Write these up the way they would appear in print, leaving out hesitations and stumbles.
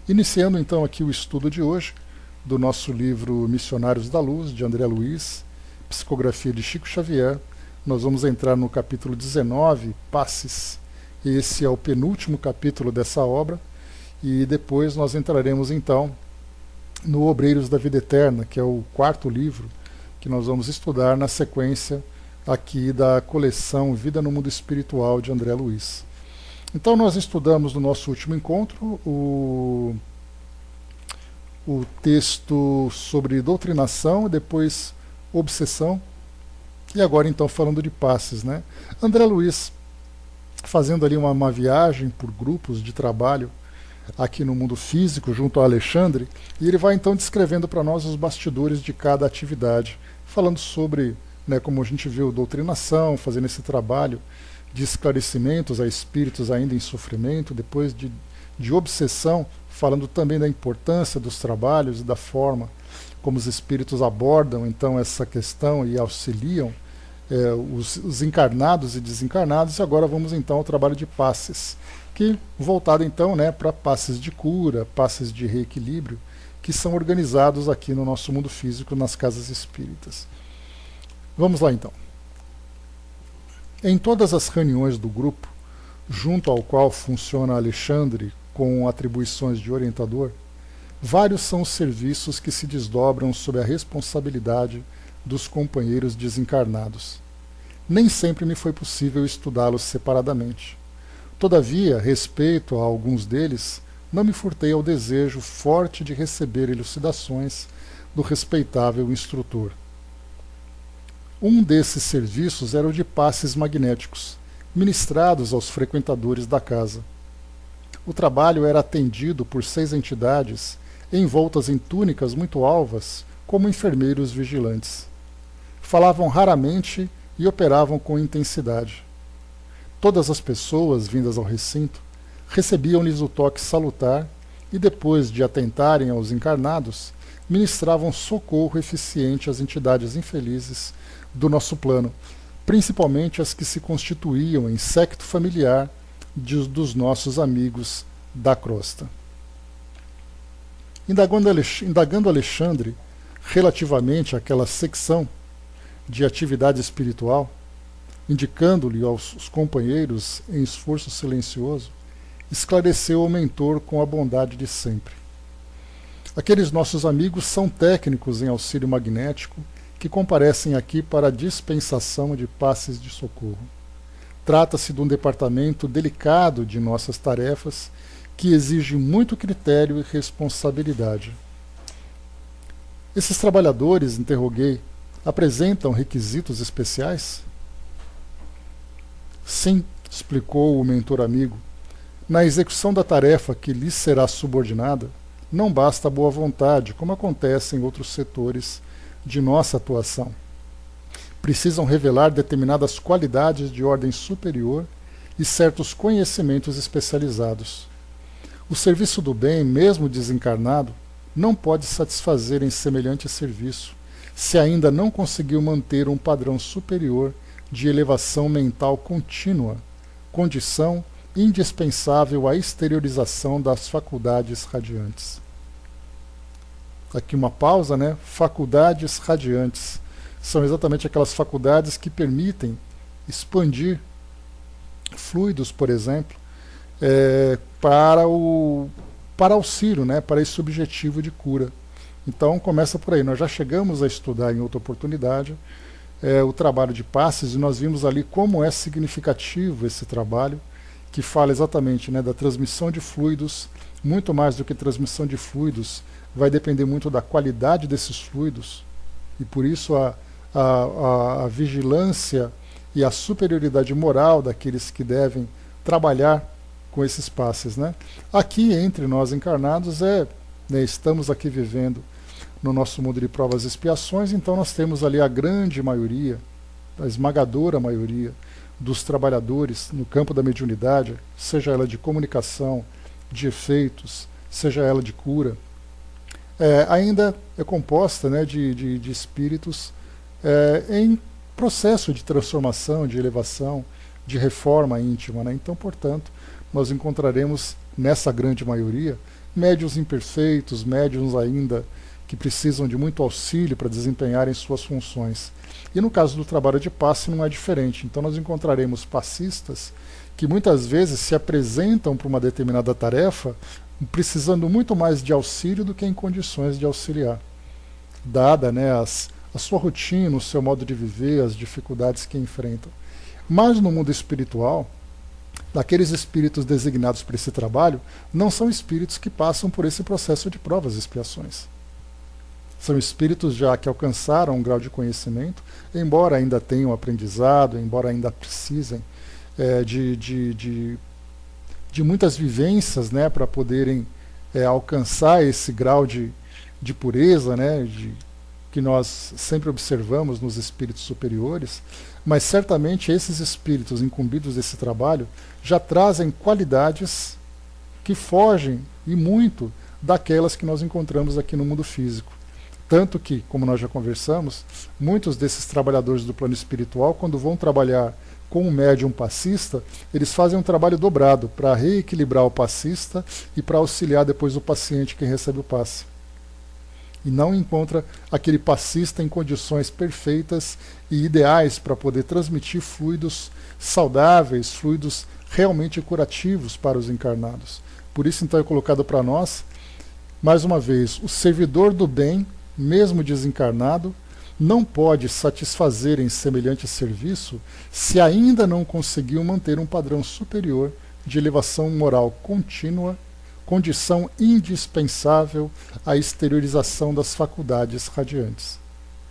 Iniciando então aqui o estudo de hoje do nosso livro Missionários da Luz, de André Luiz, psicografia de Chico Xavier. Nós vamos entrar no capítulo 19, Passes. Esse é o penúltimo capítulo dessa obra, e depois nós entraremos então no Obreiros da Vida Eterna, que é o quarto livro que nós vamos estudar na sequência aqui da coleção Vida no Mundo Espiritual de André Luiz. Então nós estudamos no nosso último encontro o texto sobre doutrinação e depois obsessão, e agora então falando de passes, né? André Luiz fazendo ali uma viagem por grupos de trabalho aqui no mundo físico junto a Alexandre, e ele vai então descrevendo para nós os bastidores de cada atividade, falando sobre, né, como a gente viu, doutrinação, fazendo esse trabalho de esclarecimentos a espíritos ainda em sofrimento, depois de obsessão, falando também da importância dos trabalhos e da forma como os espíritos abordam então essa questão e auxiliam os encarnados e desencarnados. E agora vamos então ao trabalho de passes, que voltado então, né, para passes de cura, passes de reequilíbrio, que são organizados aqui no nosso mundo físico nas casas espíritas. Vamos lá então. Em todas as reuniões do grupo, junto ao qual funciona Alexandre com atribuições de orientador, vários são os serviços que se desdobram sob a responsabilidade dos companheiros desencarnados. Nem sempre me foi possível estudá-los separadamente. Todavia, respeito a alguns deles, não me furtei ao desejo forte de receber elucidações do respeitável instrutor. Um desses serviços era o de passes magnéticos, ministrados aos frequentadores da casa. O trabalho era atendido por 6 entidades, envoltas em túnicas muito alvas, como enfermeiros vigilantes. Falavam raramente e operavam com intensidade. Todas as pessoas vindas ao recinto recebiam-lhes o toque salutar e, depois de atentarem aos encarnados, ministravam socorro eficiente às entidades infelizes do nosso plano, principalmente as que se constituíam em séquito familiar dos nossos amigos da crosta. Indagando Alexandre relativamente àquela secção de atividade espiritual, indicando-lhe aos companheiros em esforço silencioso, esclareceu o mentor com a bondade de sempre. Aqueles nossos amigos são técnicos em auxílio magnético que comparecem aqui para a dispensação de passes de socorro. Trata-se de um departamento delicado de nossas tarefas que exige muito critério e responsabilidade. Esses trabalhadores, interroguei, apresentam requisitos especiais? Sim, explicou o mentor amigo. Na execução da tarefa que lhes será subordinada, não basta a boa vontade, como acontece em outros setores de nossa atuação. Precisam revelar determinadas qualidades de ordem superior e certos conhecimentos especializados. O serviço do bem, mesmo desencarnado, não pode satisfazer em semelhante serviço, se ainda não conseguiu manter um padrão superior de elevação mental contínua, condição indispensável à exteriorização das faculdades radiantes. Aqui uma pausa, né? Faculdades radiantes. São exatamente aquelas faculdades que permitem expandir fluidos, por exemplo, para auxílio, né? Para esse objetivo de cura. Então começa por aí. Nós já chegamos a estudar em outra oportunidade o trabalho de passes, e nós vimos ali como é significativo esse trabalho, que fala exatamente, né, da transmissão de fluidos. Muito mais do que transmissão de fluidos, vai depender muito da qualidade desses fluidos, e por isso a vigilância e a superioridade moral daqueles que devem trabalhar com esses passes, né? Aqui, entre nós encarnados, né, estamos aqui vivendo no nosso mundo de provas e expiações, então nós temos ali a grande maioria, a esmagadora maioria dos trabalhadores no campo da mediunidade, seja ela de comunicação, de efeitos, seja ela de cura, ainda é composta, né, de espíritos em processo de transformação, de elevação, de reforma íntima, né? Então, portanto, nós encontraremos nessa grande maioria médiuns imperfeitos, médiuns ainda que precisam de muito auxílio para desempenharem suas funções. E no caso do trabalho de passe não é diferente. Então nós encontraremos passistas que muitas vezes se apresentam para uma determinada tarefa precisando muito mais de auxílio do que em condições de auxiliar, dada, né, a sua rotina, o seu modo de viver, as dificuldades que enfrentam. Mas no mundo espiritual, daqueles espíritos designados para esse trabalho, não são espíritos que passam por esse processo de provas e expiações. São espíritos já que alcançaram um grau de conhecimento, embora ainda tenham aprendizado, embora ainda precisem de muitas vivências, né, para poderem alcançar esse grau de pureza, né, que nós sempre observamos nos espíritos superiores, mas certamente esses espíritos incumbidos desse trabalho já trazem qualidades que fogem e muito daquelas que nós encontramos aqui no mundo físico. Tanto que, como nós já conversamos, muitos desses trabalhadores do plano espiritual, quando vão trabalhar com um médium passista, eles fazem um trabalho dobrado para reequilibrar o passista e para auxiliar depois o paciente que recebe o passe. E não encontra aquele passista em condições perfeitas e ideais para poder transmitir fluidos saudáveis, fluidos realmente curativos para os encarnados. Por isso, então, é colocado para nós, mais uma vez, o servidor do bem, mesmo desencarnado, não pode satisfazer em semelhante serviço se ainda não conseguiu manter um padrão superior de elevação moral contínua, condição indispensável à exteriorização das faculdades radiantes.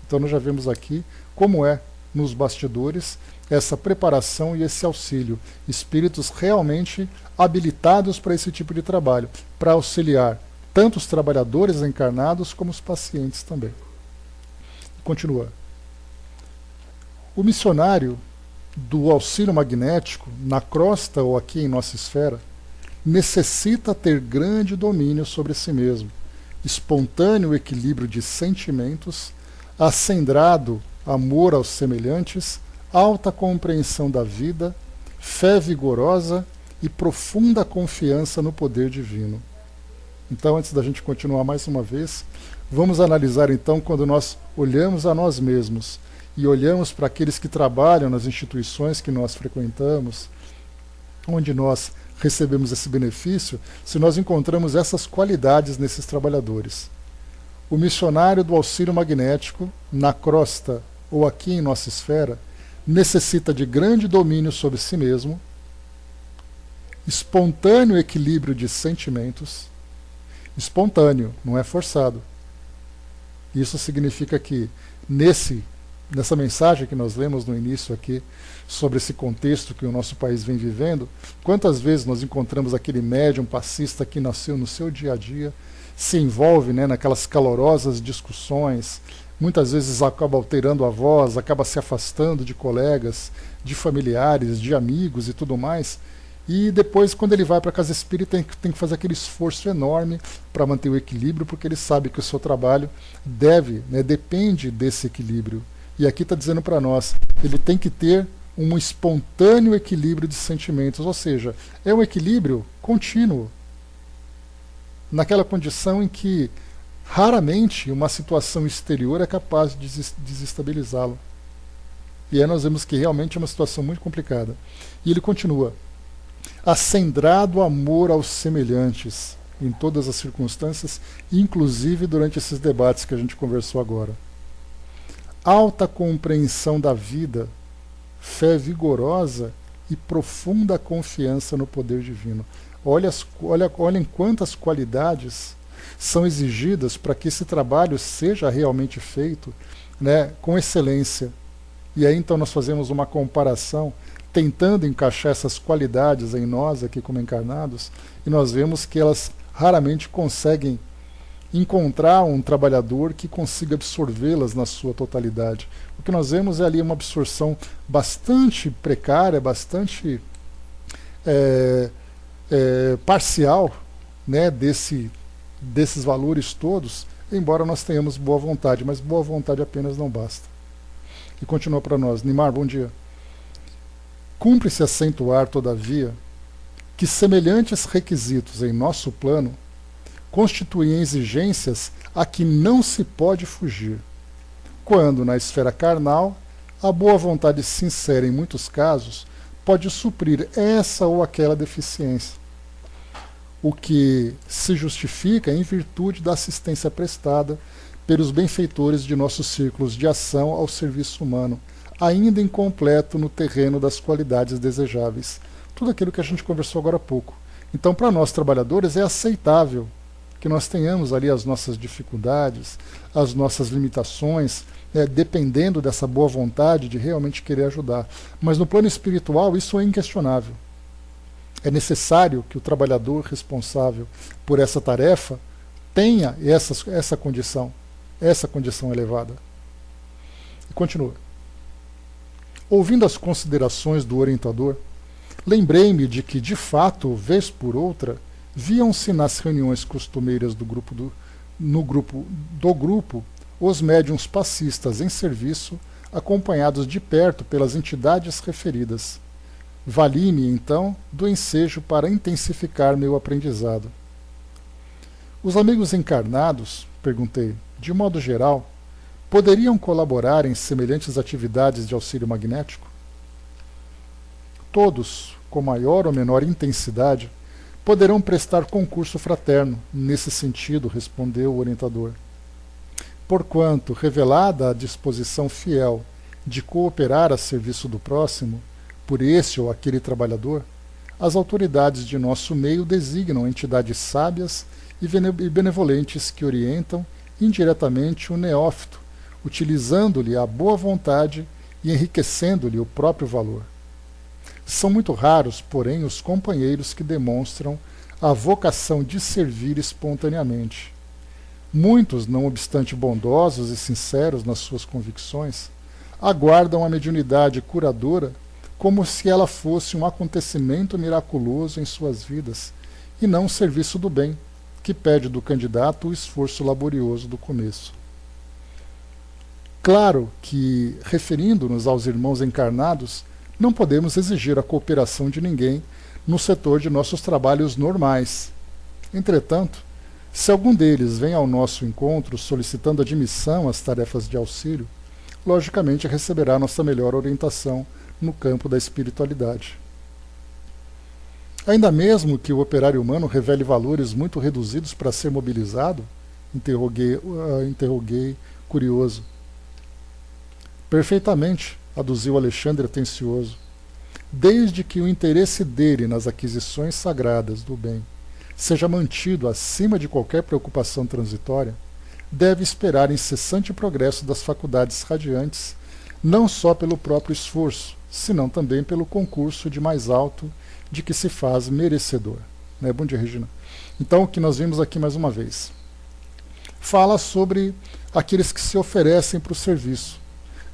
Então nós já vemos aqui como é nos bastidores essa preparação e esse auxílio, espíritos realmente habilitados para esse tipo de trabalho, para auxiliar tanto os trabalhadores encarnados como os pacientes também. Continua. O missionário do auxílio magnético, na crosta ou aqui em nossa esfera, necessita ter grande domínio sobre si mesmo, espontâneo equilíbrio de sentimentos, acendrado amor aos semelhantes, alta compreensão da vida, fé vigorosa e profunda confiança no poder divino. Então, antes da gente continuar mais uma vez, vamos analisar então quando nós olhamos a nós mesmos e olhamos para aqueles que trabalham nas instituições que nós frequentamos, onde nós recebemos esse benefício, se nós encontramos essas qualidades nesses trabalhadores. O missionário do auxílio magnético, na crosta ou aqui em nossa esfera, necessita de grande domínio sobre si mesmo, espontâneo equilíbrio de sentimentos, espontâneo, não é forçado. Isso significa que nessa mensagem que nós lemos no início aqui, sobre esse contexto que o nosso país vem vivendo, quantas vezes nós encontramos aquele médium passista que nasceu no seu dia a dia, se envolve, né, naquelas calorosas discussões, muitas vezes acaba alterando a voz, acaba se afastando de colegas, de familiares, de amigos e tudo mais, e depois, quando ele vai para a casa espírita, tem que fazer aquele esforço enorme para manter o equilíbrio, porque ele sabe que o seu trabalho depende desse equilíbrio. E aqui está dizendo para nós, ele tem que ter um espontâneo equilíbrio de sentimentos, ou seja, é um equilíbrio contínuo, naquela condição em que raramente uma situação exterior é capaz de desestabilizá-lo. E aí nós vemos que realmente é uma situação muito complicada. E ele continua: acendrado amor aos semelhantes, em todas as circunstâncias, inclusive durante esses debates que a gente conversou agora. Alta compreensão da vida, fé vigorosa e profunda confiança no poder divino. Olhem quantas qualidades são exigidas para que esse trabalho seja realmente feito, né, com excelência. E aí então nós fazemos uma comparação, tentando encaixar essas qualidades em nós aqui como encarnados, e nós vemos que elas raramente conseguem encontrar um trabalhador que consiga absorvê-las na sua totalidade. O que nós vemos é ali uma absorção bastante precária, bastante parcial, né, desses valores todos, embora nós tenhamos boa vontade, mas boa vontade apenas não basta. E continua para nós. Nimar, bom dia. Cumpre-se acentuar, todavia, que semelhantes requisitos em nosso plano constituem exigências a que não se pode fugir, quando, na esfera carnal, a boa vontade sincera, em muitos casos, pode suprir essa ou aquela deficiência, o que se justifica em virtude da assistência prestada pelos benfeitores de nossos círculos de ação ao serviço humano, ainda incompleto no terreno das qualidades desejáveis. Tudo aquilo que a gente conversou agora há pouco. Então, para nós trabalhadores, é aceitável que nós tenhamos ali as nossas dificuldades, as nossas limitações, dependendo dessa boa vontade de realmente querer ajudar. Mas no plano espiritual, isso é inquestionável. É necessário que o trabalhador responsável por essa tarefa tenha essa condição elevada. E continua. Ouvindo as considerações do orientador, lembrei-me de que, de fato, vez por outra, viam-se nas reuniões costumeiras do grupo os médiuns passistas em serviço, acompanhados de perto pelas entidades referidas. Vali-me, então, do ensejo para intensificar meu aprendizado. Os amigos encarnados, perguntei, de modo geral, poderiam colaborar em semelhantes atividades de auxílio magnético? Todos, com maior ou menor intensidade, poderão prestar concurso fraterno, nesse sentido, respondeu o orientador. Porquanto, revelada a disposição fiel de cooperar a serviço do próximo, por esse ou aquele trabalhador, as autoridades de nosso meio designam entidades sábias e benevolentes que orientam indiretamente o neófito, utilizando-lhe a boa vontade e enriquecendo-lhe o próprio valor. São muito raros, porém, os companheiros que demonstram a vocação de servir espontaneamente. Muitos, não obstante bondosos e sinceros nas suas convicções, aguardam a mediunidade curadora como se ela fosse um acontecimento miraculoso em suas vidas, e não um serviço do bem, que pede do candidato o esforço laborioso do começo. Claro que, referindo-nos aos irmãos encarnados, não podemos exigir a cooperação de ninguém no setor de nossos trabalhos normais. Entretanto, se algum deles vem ao nosso encontro solicitando admissão às tarefas de auxílio, logicamente receberá nossa melhor orientação no campo da espiritualidade. Ainda mesmo que o operário humano revele valores muito reduzidos para ser mobilizado? Interroguei curioso. Perfeitamente, aduziu Alexandre atencioso. Desde que o interesse dele nas aquisições sagradas do bem seja mantido acima de qualquer preocupação transitória, deve esperar incessante progresso das faculdades radiantes, não só pelo próprio esforço, senão também pelo concurso de mais alto de que se faz merecedor. Bom dia, Regina. Então, o que nós vimos aqui mais uma vez. Fala sobre aqueles que se oferecem para o serviço.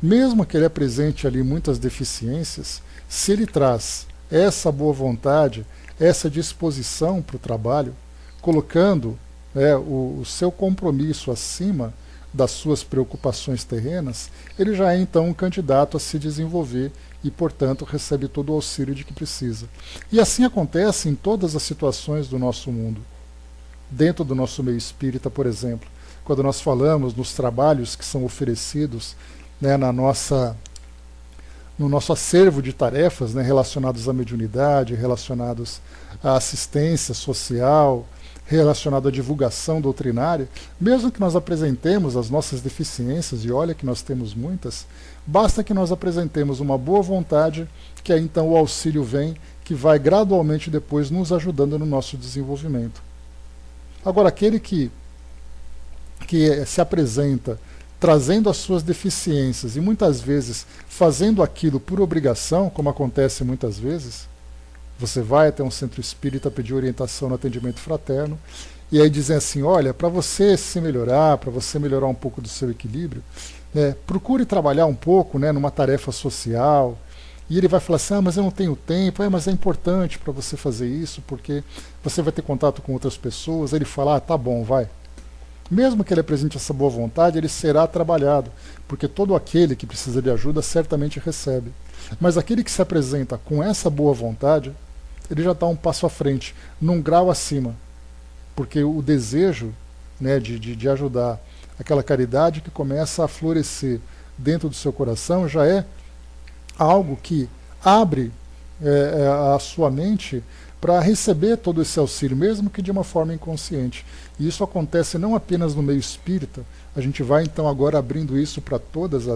Mesmo que ele apresente ali muitas deficiências, se ele traz essa boa vontade, essa disposição para o trabalho, colocando o seu compromisso acima das suas preocupações terrenas, ele já é então um candidato a se desenvolver e, portanto, recebe todo o auxílio de que precisa. E assim acontece em todas as situações do nosso mundo. Dentro do nosso meio espírita, por exemplo, quando nós falamos nos trabalhos que são oferecidos no nosso acervo de tarefas relacionados à mediunidade, relacionados à assistência social, relacionado à divulgação doutrinária, mesmo que nós apresentemos as nossas deficiências, e olha que nós temos muitas, basta que nós apresentemos uma boa vontade, que aí então o auxílio vem, que vai gradualmente depois nos ajudando no nosso desenvolvimento. Agora, aquele que se apresenta trazendo as suas deficiências e muitas vezes fazendo aquilo por obrigação, como acontece muitas vezes, você vai até um centro espírita pedir orientação no atendimento fraterno, e aí dizem assim, olha, para você se melhorar, para você melhorar um pouco do seu equilíbrio, procure trabalhar um pouco numa tarefa social, e ele vai falar assim, mas eu não tenho tempo, mas é importante para você fazer isso, porque você vai ter contato com outras pessoas. Aí ele fala, tá bom, vai. Mesmo que ele apresente essa boa vontade, ele será trabalhado, porque todo aquele que precisa de ajuda certamente recebe. Mas aquele que se apresenta com essa boa vontade, ele já está um passo à frente, num grau acima. porque o desejo, né, de ajudar, aquela caridade que começa a florescer dentro do seu coração, já é algo que abre a sua mente para receber todo esse auxílio, mesmo que de uma forma inconsciente. E isso acontece não apenas no meio espírita, a gente vai então agora abrindo isso para todas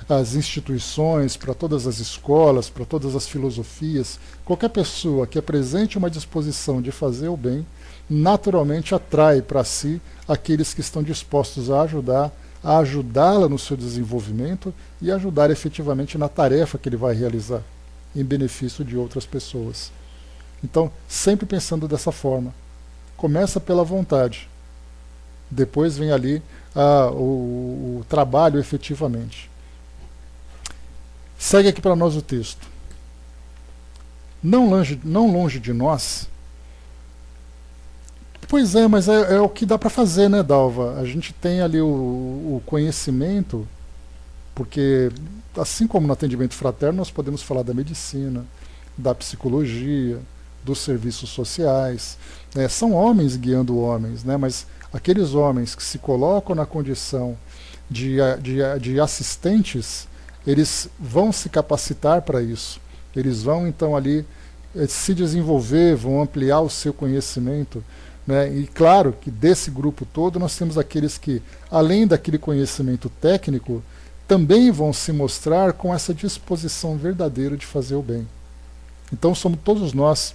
as instituições, para todas as escolas, para todas as filosofias. Qualquer pessoa que apresente uma disposição de fazer o bem, naturalmente atrai para si aqueles que estão dispostos a ajudá-la no seu desenvolvimento e ajudar efetivamente na tarefa que ele vai realizar, em benefício de outras pessoas. Então, sempre pensando dessa forma. Começa pela vontade. Depois vem ali o trabalho efetivamente. Segue aqui para nós o texto. Não longe de nós. Pois é, mas é o que dá para fazer, né, Dalva? A gente tem ali o conhecimento, porque assim como no atendimento fraterno, nós podemos falar da medicina, da psicologia, dos serviços sociais. Né? São homens guiando homens, né? Mas aqueles homens que se colocam na condição de assistentes, eles vão se capacitar para isso. Eles vão então ali se desenvolver, vão ampliar o seu conhecimento. Né? E claro que desse grupo todo nós temos aqueles que, além daquele conhecimento técnico, também vão se mostrar com essa disposição verdadeira de fazer o bem. Então somos todos nós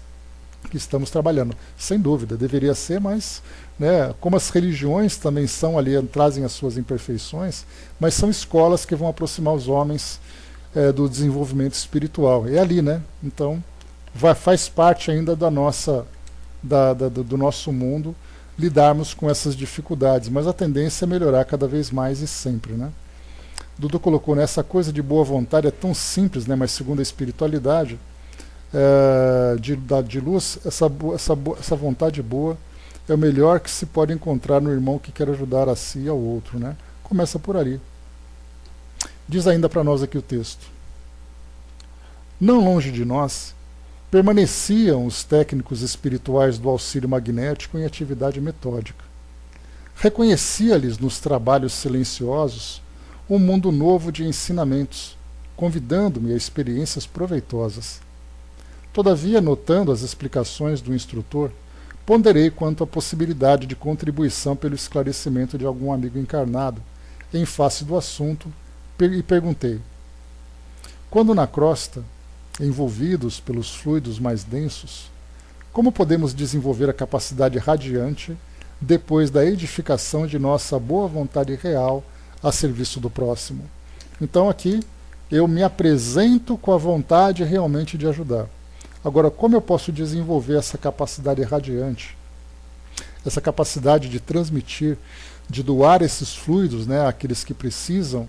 que estamos trabalhando. Sem dúvida, deveria ser, mas né, como as religiões também são ali, trazem as suas imperfeições, mas são escolas que vão aproximar os homens do desenvolvimento espiritual. É ali, né? Então faz parte ainda da nossa, do nosso mundo lidarmos com essas dificuldades, mas a tendência é melhorar cada vez mais e sempre, né? Dudu colocou, né, essa coisa de boa vontade é tão simples, né, mas segundo a espiritualidade de luz, essa vontade boa é o melhor que se pode encontrar no irmão que quer ajudar a si e ao outro, né? Começa por ali. Diz ainda para nós aqui o texto. Não longe de nós permaneciam os técnicos espirituais do auxílio magnético em atividade metódica. Reconhecia-lhes nos trabalhos silenciosos um mundo novo de ensinamentos, convidando-me a experiências proveitosas. Todavia, notando as explicações do instrutor, ponderei quanto à possibilidade de contribuição pelo esclarecimento de algum amigo encarnado em face do assunto e perguntei: quando na crosta, envolvidos pelos fluidos mais densos, como podemos desenvolver a capacidade radiante depois da edificação de nossa boa vontade real a serviço do próximo? Então aqui eu me apresento com a vontade realmente de ajudar. Agora, como eu posso desenvolver essa capacidade radiante, essa capacidade de transmitir, de doar esses fluidos, né, àqueles que precisam,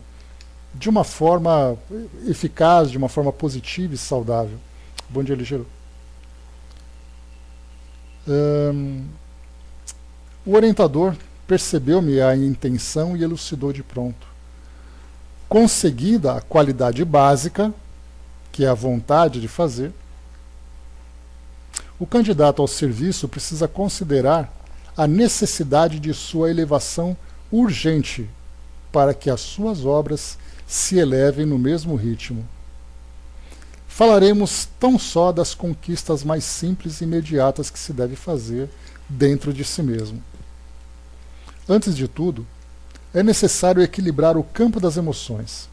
de uma forma eficaz, de uma forma positiva e saudável? Bom dia, Ligeiro. O orientador percebeu-me a intenção e elucidou de pronto. Conseguida a qualidade básica, que é a vontade de fazer, o candidato ao serviço precisa considerar a necessidade de sua elevação urgente para que as suas obras se elevem no mesmo ritmo. Falaremos tão só das conquistas mais simples e imediatas que se deve fazer dentro de si mesmo. Antes de tudo, é necessário equilibrar o campo das emoções.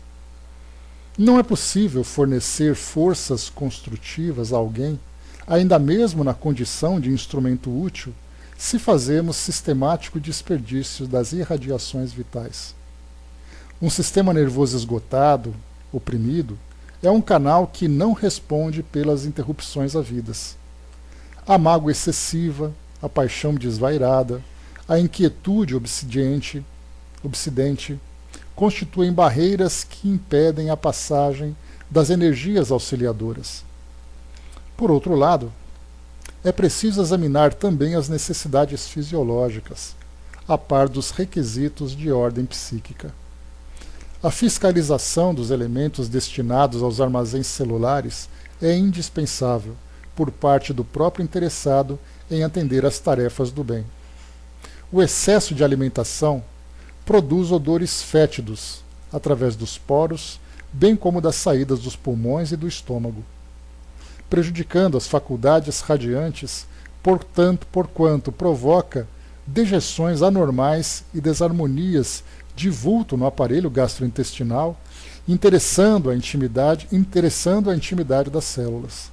Não é possível fornecer forças construtivas a alguém, ainda mesmo na condição de instrumento útil, se fazemos sistemático desperdício das irradiações vitais. Um sistema nervoso esgotado, oprimido, é um canal que não responde pelas interrupções havidas. A mágoa excessiva, a paixão desvairada, a inquietude obsidente constituem barreiras que impedem a passagem das energias auxiliadoras. Por outro lado, é preciso examinar também as necessidades fisiológicas, a par dos requisitos de ordem psíquica. A fiscalização dos elementos destinados aos armazéns celulares é indispensável por parte do próprio interessado em atender às tarefas do bem. O excesso de alimentação produz odores fétidos através dos poros, bem como das saídas dos pulmões e do estômago, prejudicando as faculdades radiantes, porquanto provoca dejeções anormais e desarmonias de vulto no aparelho gastrointestinal, interessando a intimidade das células.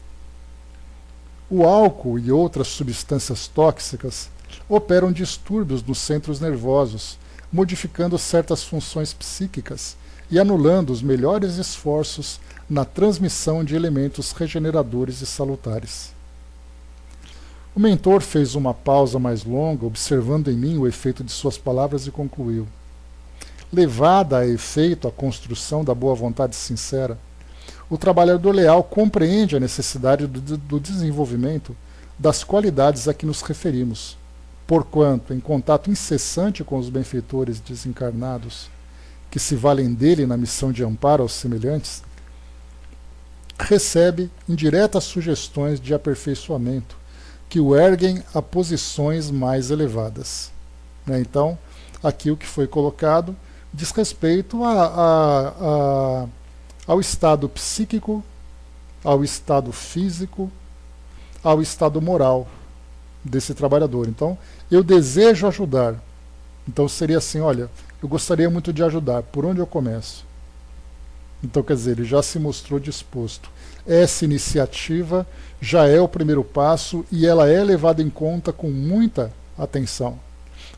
O álcool e outras substâncias tóxicas operam distúrbios nos centros nervosos, modificando certas funções psíquicas e anulando os melhores esforços na transmissão de elementos regeneradores e salutares. O mentor fez uma pausa mais longa, observando em mim o efeito de suas palavras e concluiu. Levada a efeito a construção da boa vontade sincera, o trabalhador leal compreende a necessidade do desenvolvimento das qualidades a que nos referimos, porquanto, em contato incessante com os benfeitores desencarnados, que se valem dele na missão de amparo aos semelhantes, recebe indiretas sugestões de aperfeiçoamento que o erguem a posições mais elevadas. Então, aqui o que foi colocado diz respeito ao estado psíquico, ao estado físico, ao estado moral desse trabalhador. Então, eu desejo ajudar. Então seria assim, olha, eu gostaria muito de ajudar, por onde eu começo? Então, quer dizer, ele já se mostrou disposto. Essa iniciativa já é o primeiro passo e ela é levada em conta com muita atenção.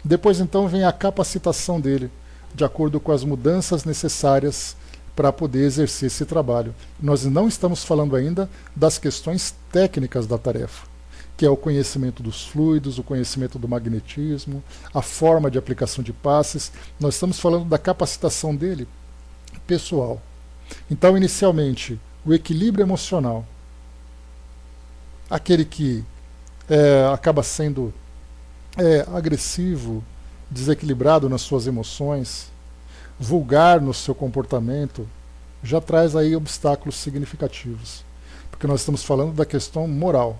Depois, então, vem a capacitação dele, de acordo com as mudanças necessárias para poder exercer esse trabalho. Nós não estamos falando ainda das questões técnicas da tarefa, que é o conhecimento dos fluidos, o conhecimento do magnetismo, a forma de aplicação de passes. Nós estamos falando da capacitação dele pessoal. Então, inicialmente, o equilíbrio emocional, aquele que acaba sendo agressivo, desequilibrado nas suas emoções, vulgar no seu comportamento, já traz aí obstáculos significativos, porque nós estamos falando da questão moral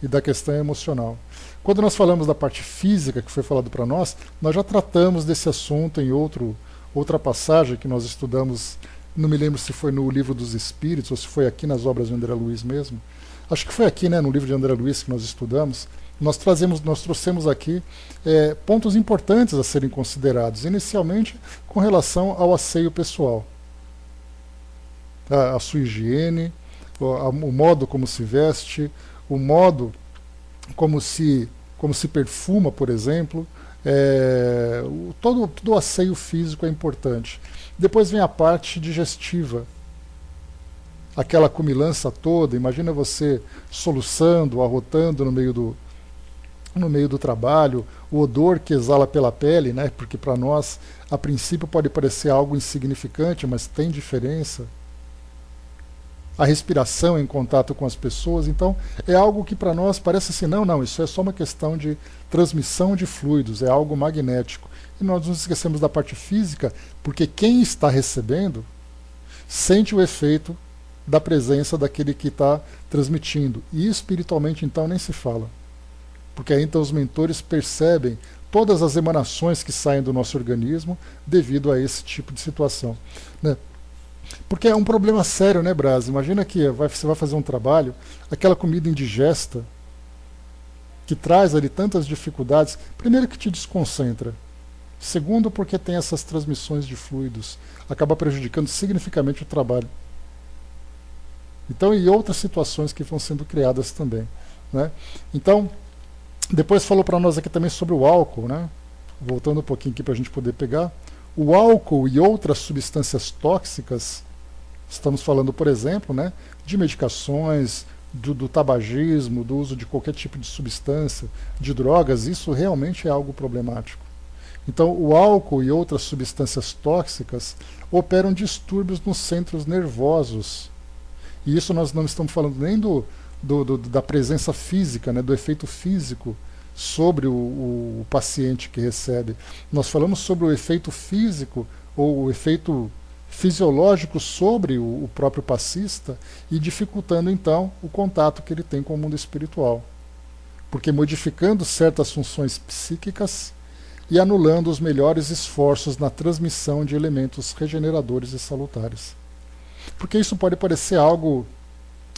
e da questão emocional. Quando nós falamos da parte física que foi falado para nós já tratamos desse assunto em outra passagem que nós estudamos. Não me lembro se foi no Livro dos Espíritos ou se foi aqui nas obras de André Luiz mesmo. Acho que foi aqui, né, no livro de André Luiz que nós estudamos. Nós trouxemos aqui pontos importantes a serem considerados, inicialmente com relação ao asseio pessoal, a sua higiene, o modo como se veste, o modo como se perfuma, por exemplo. Todo o asseio físico é importante. Depois vem a parte digestiva, aquela cumilança toda. Imagina você soluçando, arrotando no meio do trabalho, o odor que exala pela pele, né? Porque para nós, a princípio, pode parecer algo insignificante, mas tem diferença. A respiração em contato com as pessoas, então é algo que para nós parece assim, não, isso é só uma questão de transmissão de fluidos, é algo magnético. E nós nos esquecemos da parte física, porque quem está recebendo sente o efeito da presença daquele que está transmitindo. E espiritualmente, então, nem se fala. Porque aí então os mentores percebem todas as emanações que saem do nosso organismo devido a esse tipo de situação, né? Porque é um problema sério, né, Brás? Imagina que você vai fazer um trabalho, aquela comida indigesta, que traz ali tantas dificuldades. Primeiro, que te desconcentra. Segundo, porque tem essas transmissões de fluidos, acaba prejudicando significativamente o trabalho. Então, e outras situações que vão sendo criadas também, né? Então, depois falou para nós aqui também sobre o álcool, né? Voltando um pouquinho aqui para a gente poder pegar. O álcool e outras substâncias tóxicas, estamos falando, por exemplo, né, de medicações, do tabagismo, do uso de qualquer tipo de substância, de drogas, isso realmente é algo problemático. Então, o álcool e outras substâncias tóxicas operam distúrbios nos centros nervosos. E isso nós não estamos falando nem da presença física, né, do efeito físico sobre o paciente que recebe. Nós falamos sobre o efeito físico ou o efeito fisiológico sobre o próprio passista e dificultando então o contato que ele tem com o mundo espiritual. porque modificando certas funções psíquicas e anulando os melhores esforços na transmissão de elementos regeneradores e salutares. Porque isso pode parecer algo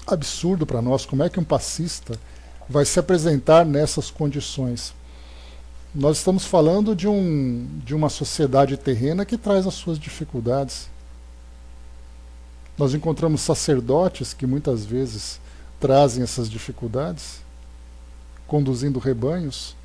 absurdo para nós, como é que um passista vai se apresentar nessas condições? Nós estamos falando de uma sociedade terrena que traz as suas dificuldades. Nós encontramos sacerdotes que muitas vezes trazem essas dificuldades, conduzindo rebanhos.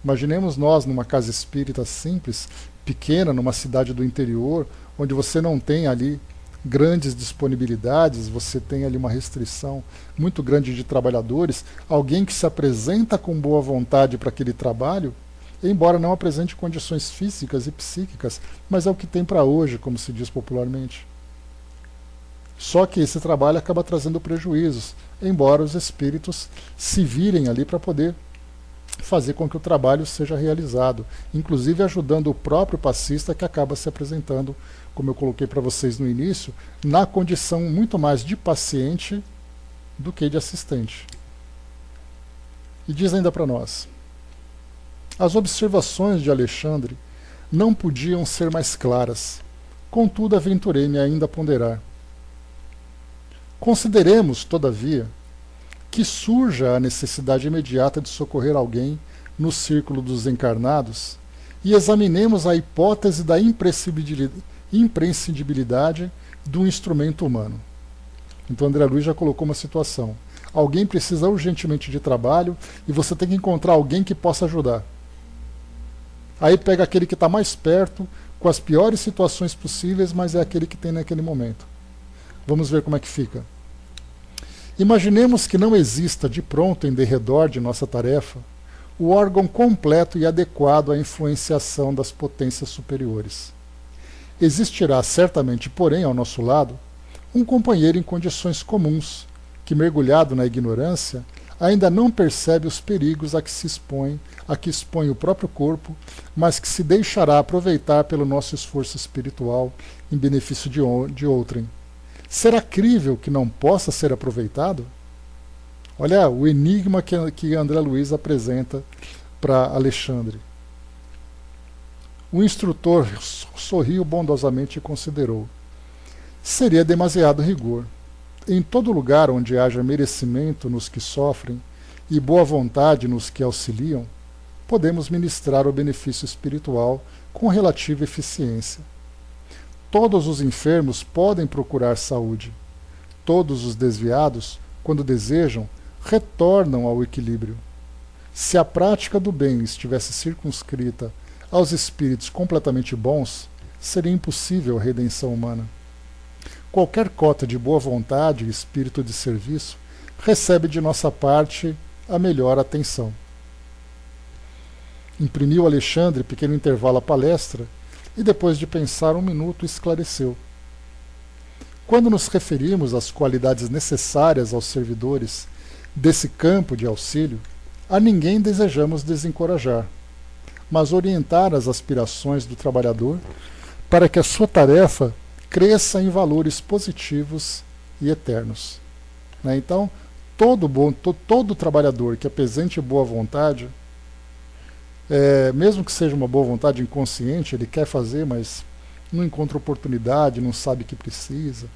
Imaginemos nós numa casa espírita simples, pequena, numa cidade do interior, onde você não tem ali grandes disponibilidades, você tem ali uma restrição muito grande de trabalhadores, alguém que se apresenta com boa vontade para aquele trabalho, embora não apresente condições físicas e psíquicas, mas é o que tem para hoje, como se diz popularmente. Só que esse trabalho acaba trazendo prejuízos, embora os espíritos se virem ali para poder fazer com que o trabalho seja realizado, inclusive ajudando o próprio passista que acaba se apresentando, como eu coloquei para vocês no início, na condição muito mais de paciente do que de assistente. E diz ainda para nós: as observações de Alexandre não podiam ser mais claras, contudo aventurei-me ainda a ponderar. Consideremos, todavia, que surja a necessidade imediata de socorrer alguém no círculo dos encarnados e examinemos a hipótese da imprescindibilidade do instrumento humano. Então André Luiz já colocou uma situação. Alguém precisa urgentemente de trabalho e você tem que encontrar alguém que possa ajudar. Aí pega aquele que está mais perto, com as piores situações possíveis, mas é aquele que tem naquele momento. Vamos ver como é que fica. Imaginemos que não exista de pronto em derredor de nossa tarefa o órgão completo e adequado à influenciação das potências superiores. Existirá certamente, porém, ao nosso lado, um companheiro em condições comuns, que, mergulhado na ignorância, ainda não percebe os perigos a que expõe o próprio corpo, mas que se deixará aproveitar pelo nosso esforço espiritual em benefício de outrem. Será crível que não possa ser aproveitado? Olha o enigma que André Luiz apresenta para Alexandre. O instrutor sorriu bondosamente e considerou: seria demasiado rigor. Em todo lugar onde haja merecimento nos que sofrem e boa vontade nos que auxiliam, podemos ministrar o benefício espiritual com relativa eficiência. Todos os enfermos podem procurar saúde. Todos os desviados, quando desejam, retornam ao equilíbrio. Se a prática do bem estivesse circunscrita aos espíritos completamente bons, seria impossível a redenção humana. Qualquer cota de boa vontade e espírito de serviço recebe de nossa parte a melhor atenção. Imprimiu Alexandre pequeno intervalo à palestra e, depois de pensar um minuto, esclareceu. Quando nos referimos às qualidades necessárias aos servidores desse campo de auxílio, a ninguém desejamos desencorajar, mas orientar as aspirações do trabalhador para que a sua tarefa cresça em valores positivos e eternos. Então, todo trabalhador que apresente boa vontade, mesmo que seja uma boa vontade inconsciente, ele quer fazer, mas não encontra oportunidade, não sabe que precisa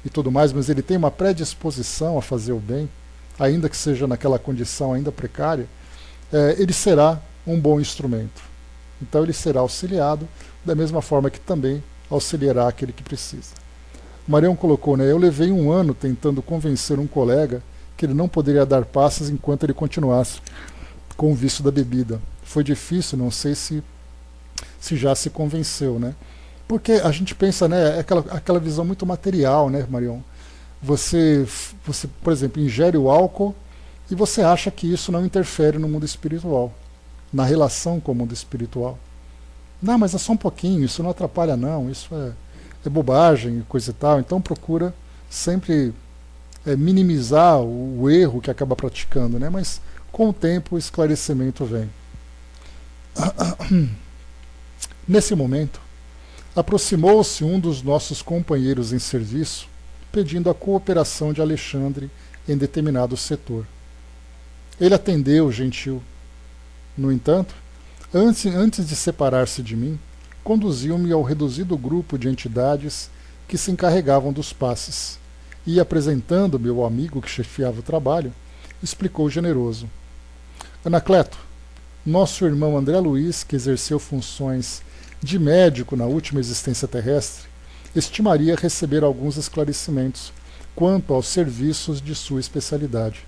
e tudo mais, mas ele tem uma predisposição a fazer o bem, ainda que seja naquela condição ainda precária, ele será um bom instrumento. Então ele será auxiliado da mesma forma que também auxiliará aquele que precisa. Marião colocou, eu levei 1 ano tentando convencer um colega que ele não poderia dar passes enquanto ele continuasse com o vício da bebida. Foi difícil, não sei se já se convenceu, Porque a gente pensa, aquela visão muito material, Marião? Você, por exemplo, ingere o álcool e você acha que isso não interfere no mundo espiritual, na relação com o mundo espiritual. Não, mas é só um pouquinho, isso não atrapalha não, isso é bobagem e coisa e tal. Então procura sempre minimizar o erro que acaba praticando, mas com o tempo o esclarecimento vem. Nesse momento, aproximou-se um dos nossos companheiros em serviço, pedindo a cooperação de Alexandre em determinado setor. Ele atendeu, gentil. No entanto, antes de separar-se de mim, conduziu-me ao reduzido grupo de entidades que se encarregavam dos passes e, apresentando-me ao amigo que chefiava o trabalho, explicou generoso: Anacleto, nosso irmão André Luiz, que exerceu funções de médico na última existência terrestre, estimaria receber alguns esclarecimentos quanto aos serviços de sua especialidade.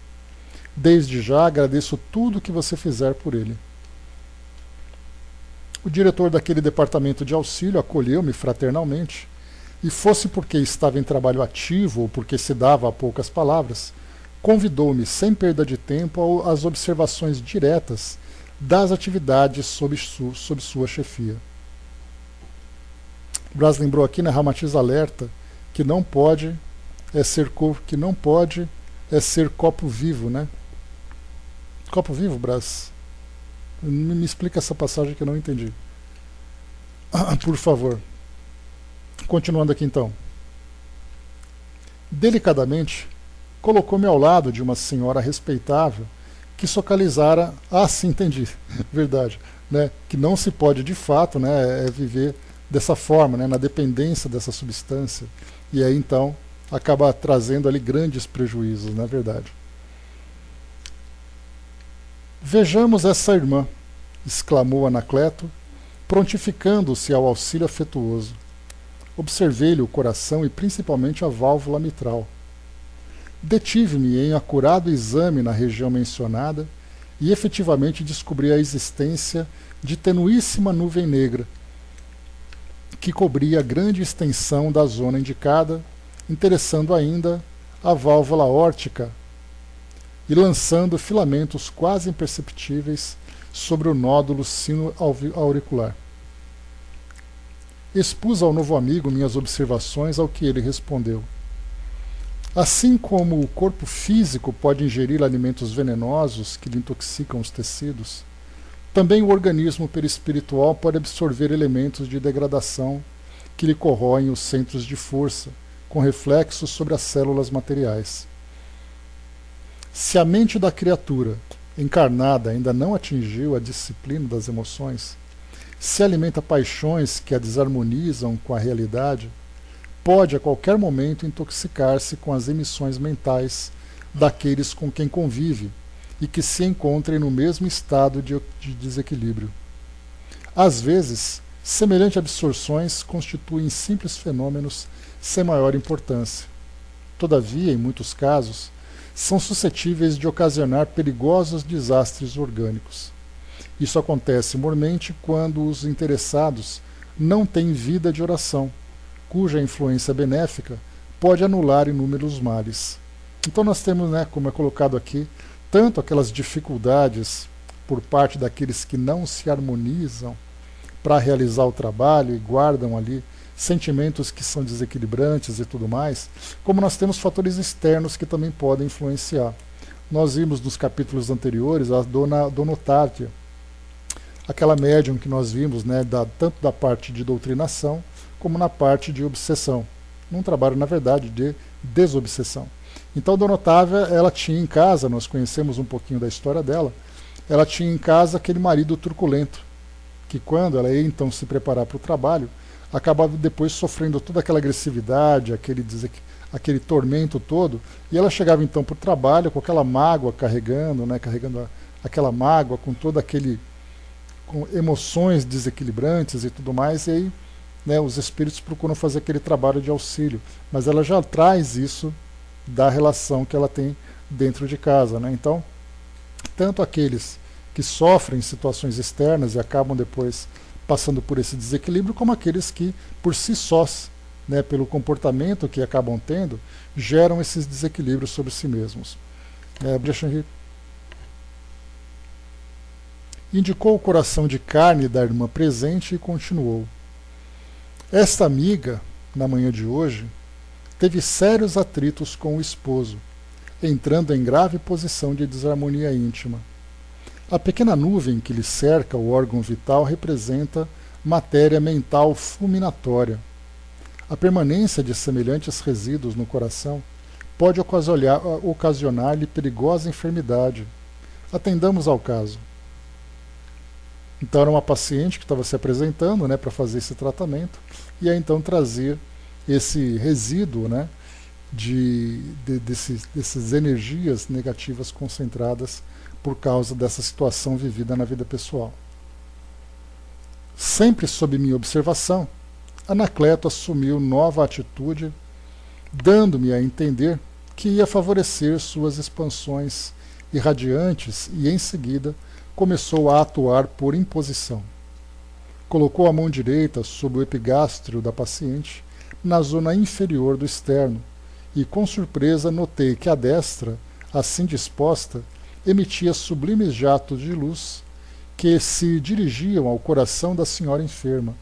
Desde já agradeço tudo o que você fizer por ele. O diretor daquele departamento de auxílio acolheu-me fraternalmente, e fosse porque estava em trabalho ativo ou porque se dava a poucas palavras, convidou-me sem perda de tempo às observações diretas das atividades sob sua chefia. O Braz lembrou aqui, né, Ramatiz alerta que não pode ser copo vivo, né? Copo vivo, Braz? Me explica essa passagem que eu não entendi. Por favor. Continuando aqui então. Delicadamente, colocou-me ao lado de uma senhora respeitável que socalizara... Ah, sim, entendi. Verdade. Né? Que não se pode, de fato, né, viver dessa forma, né, na dependência dessa substância. E aí, então, acaba trazendo ali grandes prejuízos, não é verdade? Vejamos essa irmã, exclamou Anacleto, prontificando-se ao auxílio afetuoso. Observei-lhe o coração e principalmente a válvula mitral. Detive-me em acurado exame na região mencionada e efetivamente descobri a existência de tenuíssima nuvem negra que cobria grande extensão da zona indicada, interessando ainda a válvula órtica e lançando filamentos quase imperceptíveis sobre o nódulo sino-auricular. Expus ao novo amigo minhas observações, ao que ele respondeu. Assim como o corpo físico pode ingerir alimentos venenosos que lhe intoxicam os tecidos, também o organismo perispiritual pode absorver elementos de degradação que lhe corroem os centros de força, com reflexos sobre as células materiais. Se a mente da criatura, encarnada, ainda não atingiu a disciplina das emoções, se alimenta paixões que a desarmonizam com a realidade, pode a qualquer momento intoxicar-se com as emissões mentais daqueles com quem convive e que se encontrem no mesmo estado de desequilíbrio. Às vezes, semelhantes absorções constituem simples fenômenos sem maior importância. Todavia, em muitos casos, são suscetíveis de ocasionar perigosos desastres orgânicos. Isso acontece mormente quando os interessados não têm vida de oração, cuja influência benéfica pode anular inúmeros males. Então nós temos, né, como é colocado aqui, tanto aquelas dificuldades por parte daqueles que não se harmonizam para realizar o trabalho e guardam ali sentimentos que são desequilibrantes e tudo mais, como nós temos fatores externos que também podem influenciar. Nós vimos nos capítulos anteriores a Dona Otávia, aquela médium que nós vimos, né, tanto da parte de doutrinação como na parte de obsessão. Num trabalho, na verdade, de desobsessão. Então, Dona Otávia, ela tinha em casa, nós conhecemos um pouquinho da história dela, ela tinha em casa aquele marido truculento, que quando ela ia então se preparar para o trabalho, acabava depois sofrendo toda aquela agressividade, aquele tormento todo, e ela chegava então para o trabalho com aquela mágoa carregando, né, aquela mágoa com todo aquele... com emoções desequilibrantes e tudo mais, e aí, né, os espíritos procuram fazer aquele trabalho de auxílio, mas ela já traz isso da relação que ela tem dentro de casa, né? Então, tanto aqueles que sofrem situações externas e acabam depois passando por esse desequilíbrio, como aqueles que, por si sós, né, pelo comportamento que acabam tendo, geram esses desequilíbrios sobre si mesmos. Indicou o coração de carne da irmã presente e continuou. Esta amiga, na manhã de hoje, teve sérios atritos com o esposo, entrando em grave posição de desarmonia íntima. A pequena nuvem que lhe cerca o órgão vital representa matéria mental fulminatória. A permanência de semelhantes resíduos no coração pode ocasionar-lhe perigosa enfermidade, Atendamos ao caso. Então era uma paciente que estava se apresentando, né, para fazer esse tratamento, e aí então trazia esse resíduo, né, dessas energias negativas concentradas por causa dessa situação vivida na vida pessoal. Sempre sob minha observação, Anacleto assumiu nova atitude, dando-me a entender que ia favorecer suas expansões irradiantes e, em seguida, começou a atuar por imposição. Colocou a mão direita sobre o epigástrio da paciente, na zona inferior do externo, e com surpresa notei que a destra, assim disposta, emitia sublimes jatos de luz que se dirigiam ao coração da senhora enferma,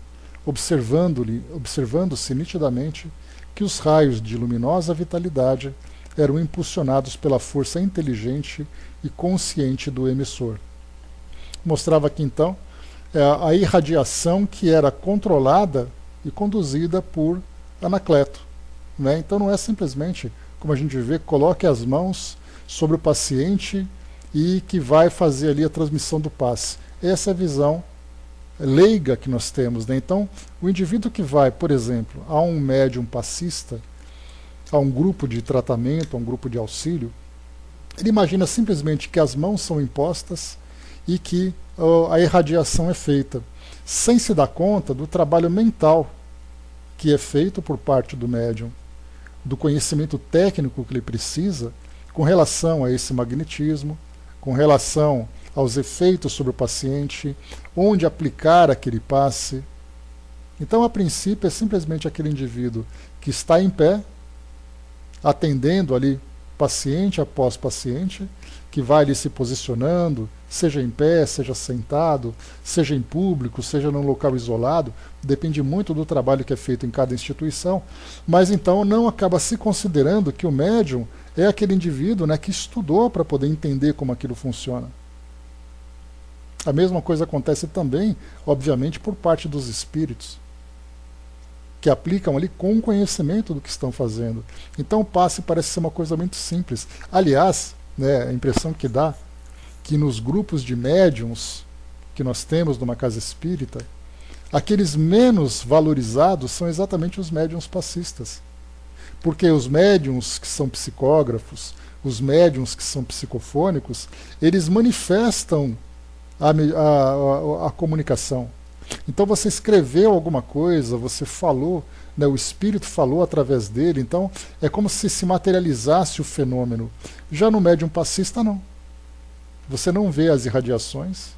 observando-se nitidamente que os raios de luminosa vitalidade eram impulsionados pela força inteligente e consciente do emissor. Mostrava aqui então a irradiação que era controlada e conduzida por Anacleto, né? Então não é simplesmente, como a gente vê, coloque as mãos sobre o paciente e que vai fazer ali a transmissão do passe. Essa é a visão leiga que nós temos, né? Então, o indivíduo que vai, por exemplo, a um médium passista, a um grupo de tratamento, a um grupo de auxílio, ele imagina simplesmente que as mãos são impostas e que a irradiação é feita, sem se dar conta do trabalho mental que é feito por parte do médium, do conhecimento técnico que ele precisa com relação a esse magnetismo, com relação aos efeitos sobre o paciente, onde aplicar aquele passe. Então, a princípio, é simplesmente aquele indivíduo que está em pé, atendendo ali paciente após paciente, que vai ali se posicionando, seja em pé, seja sentado, seja em público, seja num local isolado, depende muito do trabalho que é feito em cada instituição, mas então não acaba se considerando que o médium é aquele indivíduo, né, que estudou para poder entender como aquilo funciona. A mesma coisa acontece também, obviamente, por parte dos espíritos, que aplicam ali com conhecimento do que estão fazendo. Então o passe parece ser uma coisa muito simples. Aliás, né, a impressão que dá que nos grupos de médiums que nós temos numa casa espírita, aqueles menos valorizados são exatamente os médiums passistas. Porque os médiums que são psicógrafos, os médiums que são psicofônicos, eles manifestam a comunicação. Então você escreveu alguma coisa, você falou, né, o espírito falou através dele, então é como se materializasse o fenômeno. Já no médium passista, não. Você não vê as irradiações,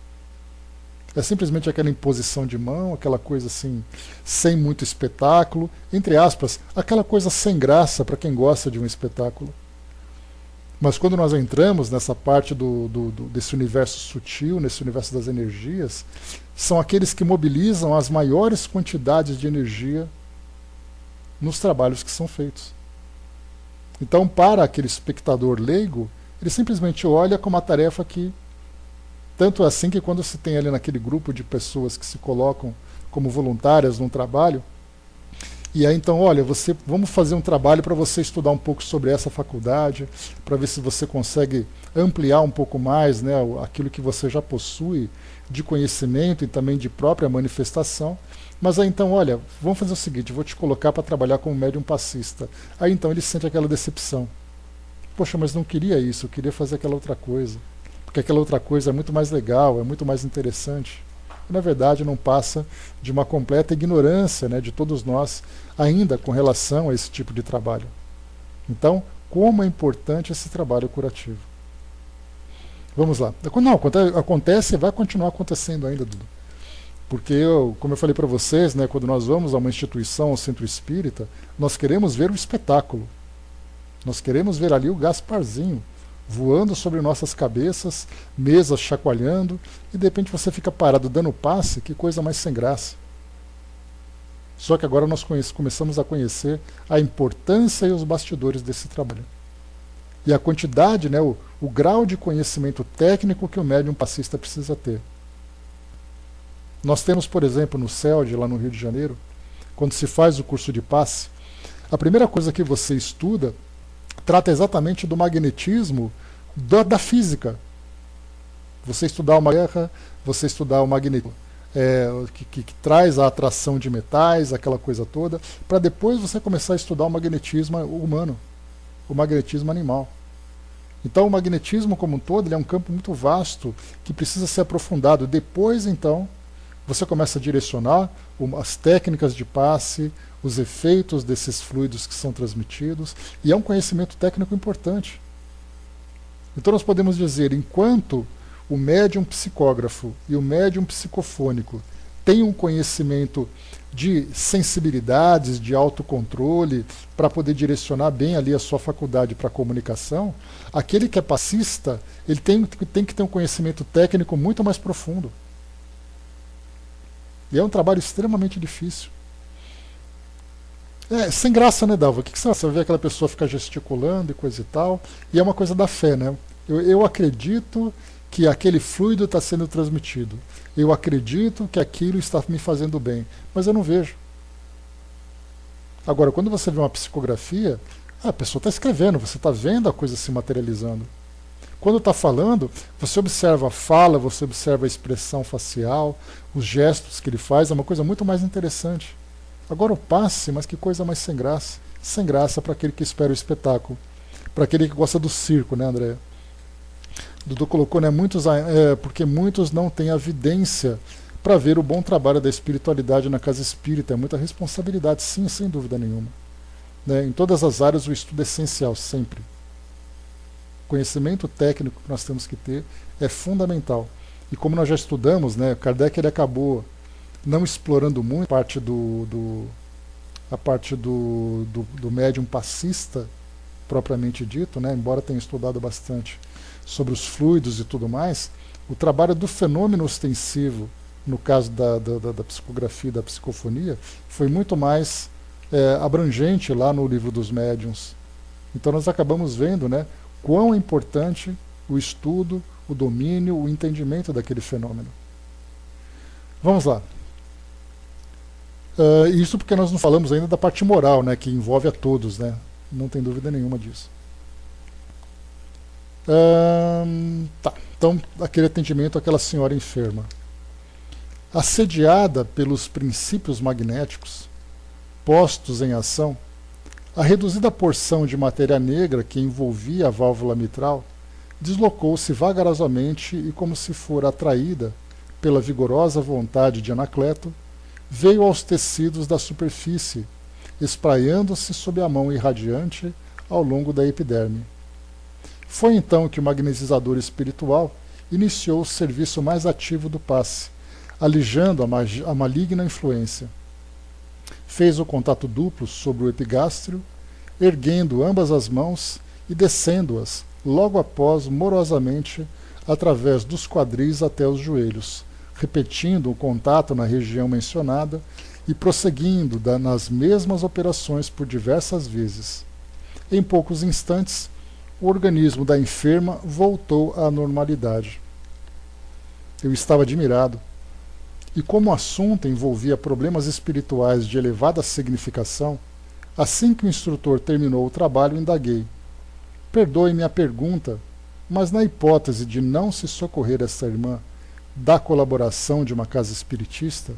é simplesmente aquela imposição de mão, aquela coisa assim, sem muito espetáculo, entre aspas, aquela coisa sem graça para quem gosta de um espetáculo. Mas quando nós entramos nessa parte desse universo sutil, nesse universo das energias, são aqueles que mobilizam as maiores quantidades de energia nos trabalhos que são feitos. Então, para aquele espectador leigo, ele simplesmente olha como uma tarefa que, tanto é assim que quando se tem ali naquele grupo de pessoas que se colocam como voluntárias num trabalho, e aí então, olha, vamos fazer um trabalho para você estudar um pouco sobre essa faculdade, para ver se você consegue ampliar um pouco mais, né, aquilo que você já possui de conhecimento e também de própria manifestação. Mas aí então, olha, vamos fazer o seguinte, vou te colocar para trabalhar como médium passista. Aí então ele sente aquela decepção. Poxa, mas não queria isso, eu queria fazer aquela outra coisa. Porque aquela outra coisa é muito mais legal, é muito mais interessante. E, na verdade, não passa de uma completa ignorância, né, de todos nós, ainda com relação a esse tipo de trabalho. Então, como é importante esse trabalho curativo. Vamos lá. Não, acontece e vai continuar acontecendo ainda, Dudu. Porque, como eu falei para vocês, né, quando nós vamos a uma instituição, ao centro espírita, nós queremos ver o espetáculo. Nós queremos ver ali o Gasparzinho voando sobre nossas cabeças, mesas chacoalhando, e de repente você fica parado dando passe, que coisa mais sem graça. Só que agora nós começamos a conhecer a importância e os bastidores desse trabalho. E a quantidade, né, o grau de conhecimento técnico que o médium passista precisa ter. Nós temos, por exemplo, no CELD, lá no Rio de Janeiro, quando se faz o curso de passe, a primeira coisa que você estuda trata exatamente do magnetismo da física. Você estudar uma guerra, você estudar o magnetismo, que traz a atração de metais, aquela coisa toda, para depois você começar a estudar o magnetismo humano, o magnetismo animal. Então o magnetismo como um todo ele é um campo muito vasto que precisa ser aprofundado. Depois, então, você começa a direcionar as técnicas de passe, os efeitos desses fluidos que são transmitidos, e é um conhecimento técnico importante. Então nós podemos dizer, enquanto o médium psicógrafo e o médium psicofônico têm um conhecimento de sensibilidades, de autocontrole, para poder direcionar bem ali a sua faculdade para a comunicação, aquele que é passista, ele tem que ter um conhecimento técnico muito mais profundo. E é um trabalho extremamente difícil. Sem graça, né, Dalva? O que você vai ver aquela pessoa ficar gesticulando e coisa e tal, e é uma coisa da fé, né? Eu acredito que aquele fluido está sendo transmitido. Eu acredito que aquilo está me fazendo bem, mas eu não vejo. Agora, quando você vê uma psicografia, a pessoa está escrevendo, você está vendo a coisa se materializando. Quando está falando, você observa a fala, você observa a expressão facial, os gestos que ele faz, é uma coisa muito mais interessante. Agora o passe, mas que coisa mais sem graça. Sem graça para aquele que espera o espetáculo. Para aquele que gosta do circo, né, André? Dudu colocou, né, porque muitos não têm evidência para ver o bom trabalho da espiritualidade na casa espírita. É muita responsabilidade, sim, sem dúvida nenhuma. Né? Em todas as áreas o estudo é essencial, sempre. O conhecimento técnico que nós temos que ter é fundamental. E como nós já estudamos, né, Kardec ele acabou não explorando muito a parte do médium passista, propriamente dito, né, embora tenha estudado bastante sobre os fluidos e tudo mais, o trabalho do fenômeno ostensivo, no caso da psicografia e da psicofonia, foi muito mais abrangente lá no livro dos médiuns. Então nós acabamos vendo, né, quão é importante o estudo, o domínio, o entendimento daquele fenômeno. Vamos lá. Isso porque nós não falamos ainda da parte moral, né, que envolve a todos, né? Não tem dúvida nenhuma disso. Então, aquele atendimento àquela senhora enferma. Assediada pelos princípios magnéticos postos em ação, a reduzida porção de matéria negra que envolvia a válvula mitral deslocou-se vagarosamente e, como se fora atraída pela vigorosa vontade de Anacleto, veio aos tecidos da superfície, espraiando-se sob a mão irradiante ao longo da epiderme. Foi então que o magnetizador espiritual iniciou o serviço mais ativo do passe, alijando a maligna influência. Fez o contato duplo sobre o epigástrio, erguendo ambas as mãos e descendo-as, logo após, morosamente, através dos quadris até os joelhos, repetindo o contato na região mencionada e prosseguindo nas mesmas operações por diversas vezes. Em poucos instantes, o organismo da enferma voltou à normalidade. Eu estava admirado. E como o assunto envolvia problemas espirituais de elevada significação, assim que o instrutor terminou o trabalho, indaguei. Perdoe-me a pergunta, mas na hipótese de não se socorrer esta irmã da colaboração de uma casa espiritista,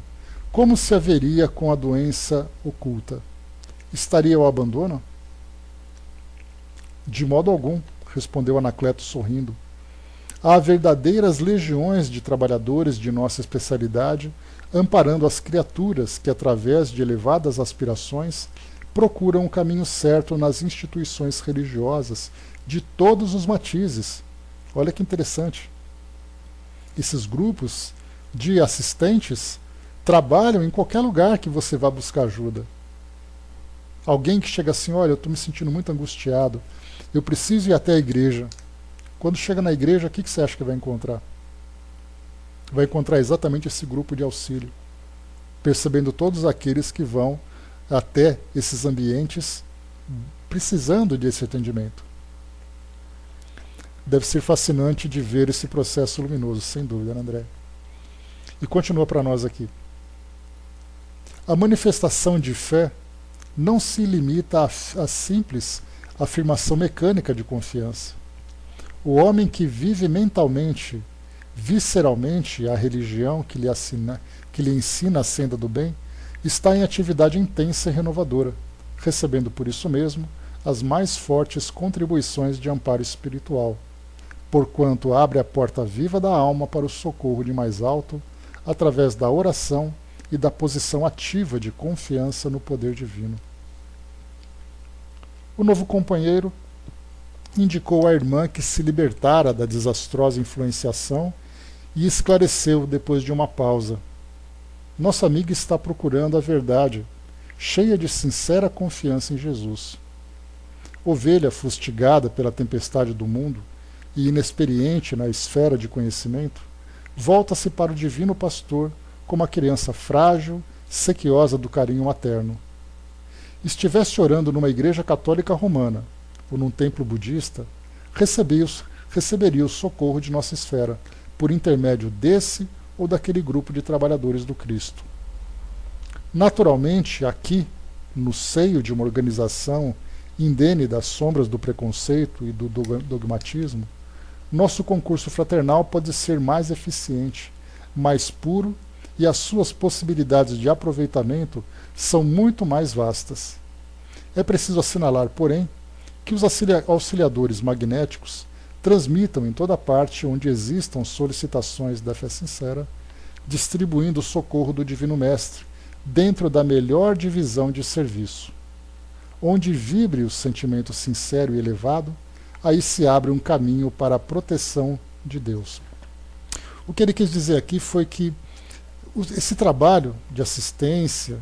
como se haveria com a doença oculta? Estaria ao abandono? De modo algum, respondeu Anacleto sorrindo. Há verdadeiras legiões de trabalhadores de nossa especialidade, amparando as criaturas que, através de elevadas aspirações, procuram o caminho certo nas instituições religiosas de todos os matizes. Olha que interessante. Esses grupos de assistentes trabalham em qualquer lugar que você vá buscar ajuda. Alguém que chega assim, olha, eu estou me sentindo muito angustiado, eu preciso ir até a igreja. Quando chega na igreja, o que você acha que vai encontrar? Vai encontrar exatamente esse grupo de auxílio, percebendo todos aqueles que vão até esses ambientes precisando desse atendimento. Deve ser fascinante de ver esse processo luminoso, sem dúvida, né, André? E continua para nós aqui. A manifestação de fé não se limita à simples afirmação mecânica de confiança. O homem que vive mentalmente visceralmente a religião que lhe ensina a senda do bem, está em atividade intensa e renovadora, recebendo por isso mesmo as mais fortes contribuições de amparo espiritual, porquanto abre a porta viva da alma para o socorro de mais alto, através da oração e da posição ativa de confiança no poder divino. O novo companheiro indicou à irmã que se libertara da desastrosa influenciação e esclareceu depois de uma pausa. Nossa amiga está procurando a verdade, cheia de sincera confiança em Jesus. Ovelha fustigada pela tempestade do mundo e inexperiente na esfera de conhecimento, volta-se para o divino pastor como a criança frágil, sequiosa do carinho materno. Estivesse orando numa igreja católica romana ou num templo budista, receberia o socorro de nossa esfera, por intermédio desse ou daquele grupo de trabalhadores do Cristo. Naturalmente, aqui, no seio de uma organização indene das sombras do preconceito e do dogmatismo, nosso concurso fraternal pode ser mais eficiente, mais puro, e as suas possibilidades de aproveitamento são muito mais vastas. É preciso assinalar, porém, que os auxiliadores magnéticos transmitam em toda parte onde existam solicitações da fé sincera, distribuindo o socorro do Divino Mestre dentro da melhor divisão de serviço. Onde vibre o sentimento sincero e elevado, aí se abre um caminho para a proteção de Deus. O que ele quis dizer aqui foi que esse trabalho de assistência,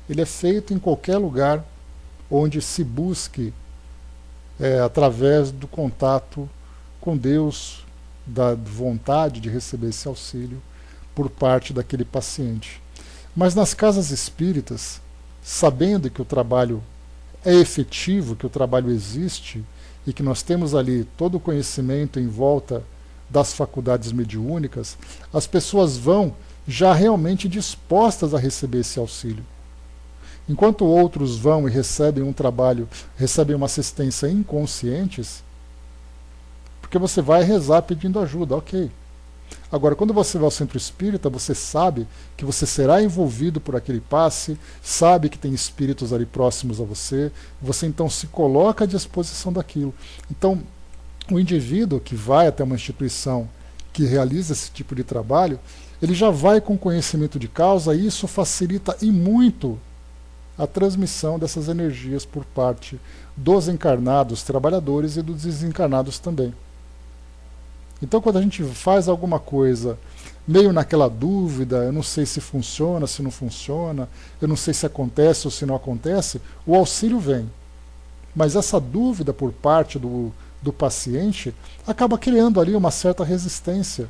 ele é feito em qualquer lugar onde se busque, através do contato com Deus, da vontade de receber esse auxílio por parte daquele paciente. Mas nas casas espíritas, sabendo que o trabalho é efetivo, que o trabalho existe e que nós temos ali todo o conhecimento em volta das faculdades mediúnicas, as pessoas vão já realmente dispostas a receber esse auxílio. Enquanto outros vão e recebem um trabalho, recebem uma assistência inconscientes, porque você vai rezar pedindo ajuda, ok. Agora, quando você vai ao centro espírita, você sabe que você será envolvido por aquele passe, sabe que tem espíritos ali próximos a você, você então se coloca à disposição daquilo. Então, o indivíduo que vai até uma instituição que realiza esse tipo de trabalho, ele já vai com conhecimento de causa e isso facilita e muito a transmissão dessas energias por parte dos encarnados trabalhadores e dos desencarnados também. Então, quando a gente faz alguma coisa meio naquela dúvida, eu não sei se funciona, se não funciona, eu não sei se acontece ou se não acontece, o auxílio vem. Mas essa dúvida por parte do paciente acaba criando ali uma certa resistência.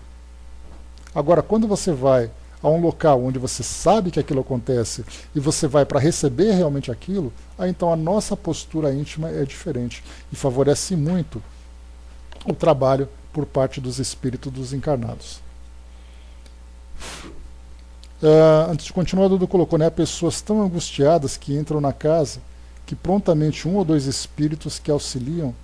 Agora, quando você vai a um local onde você sabe que aquilo acontece e você vai para receber realmente aquilo, aí então a nossa postura íntima é diferente e favorece muito o trabalho por parte dos espíritos dos encarnados. Antes de continuar, Dudu colocou, né, pessoas tão angustiadas que entram na casa, que prontamente um ou dois espíritos que auxiliam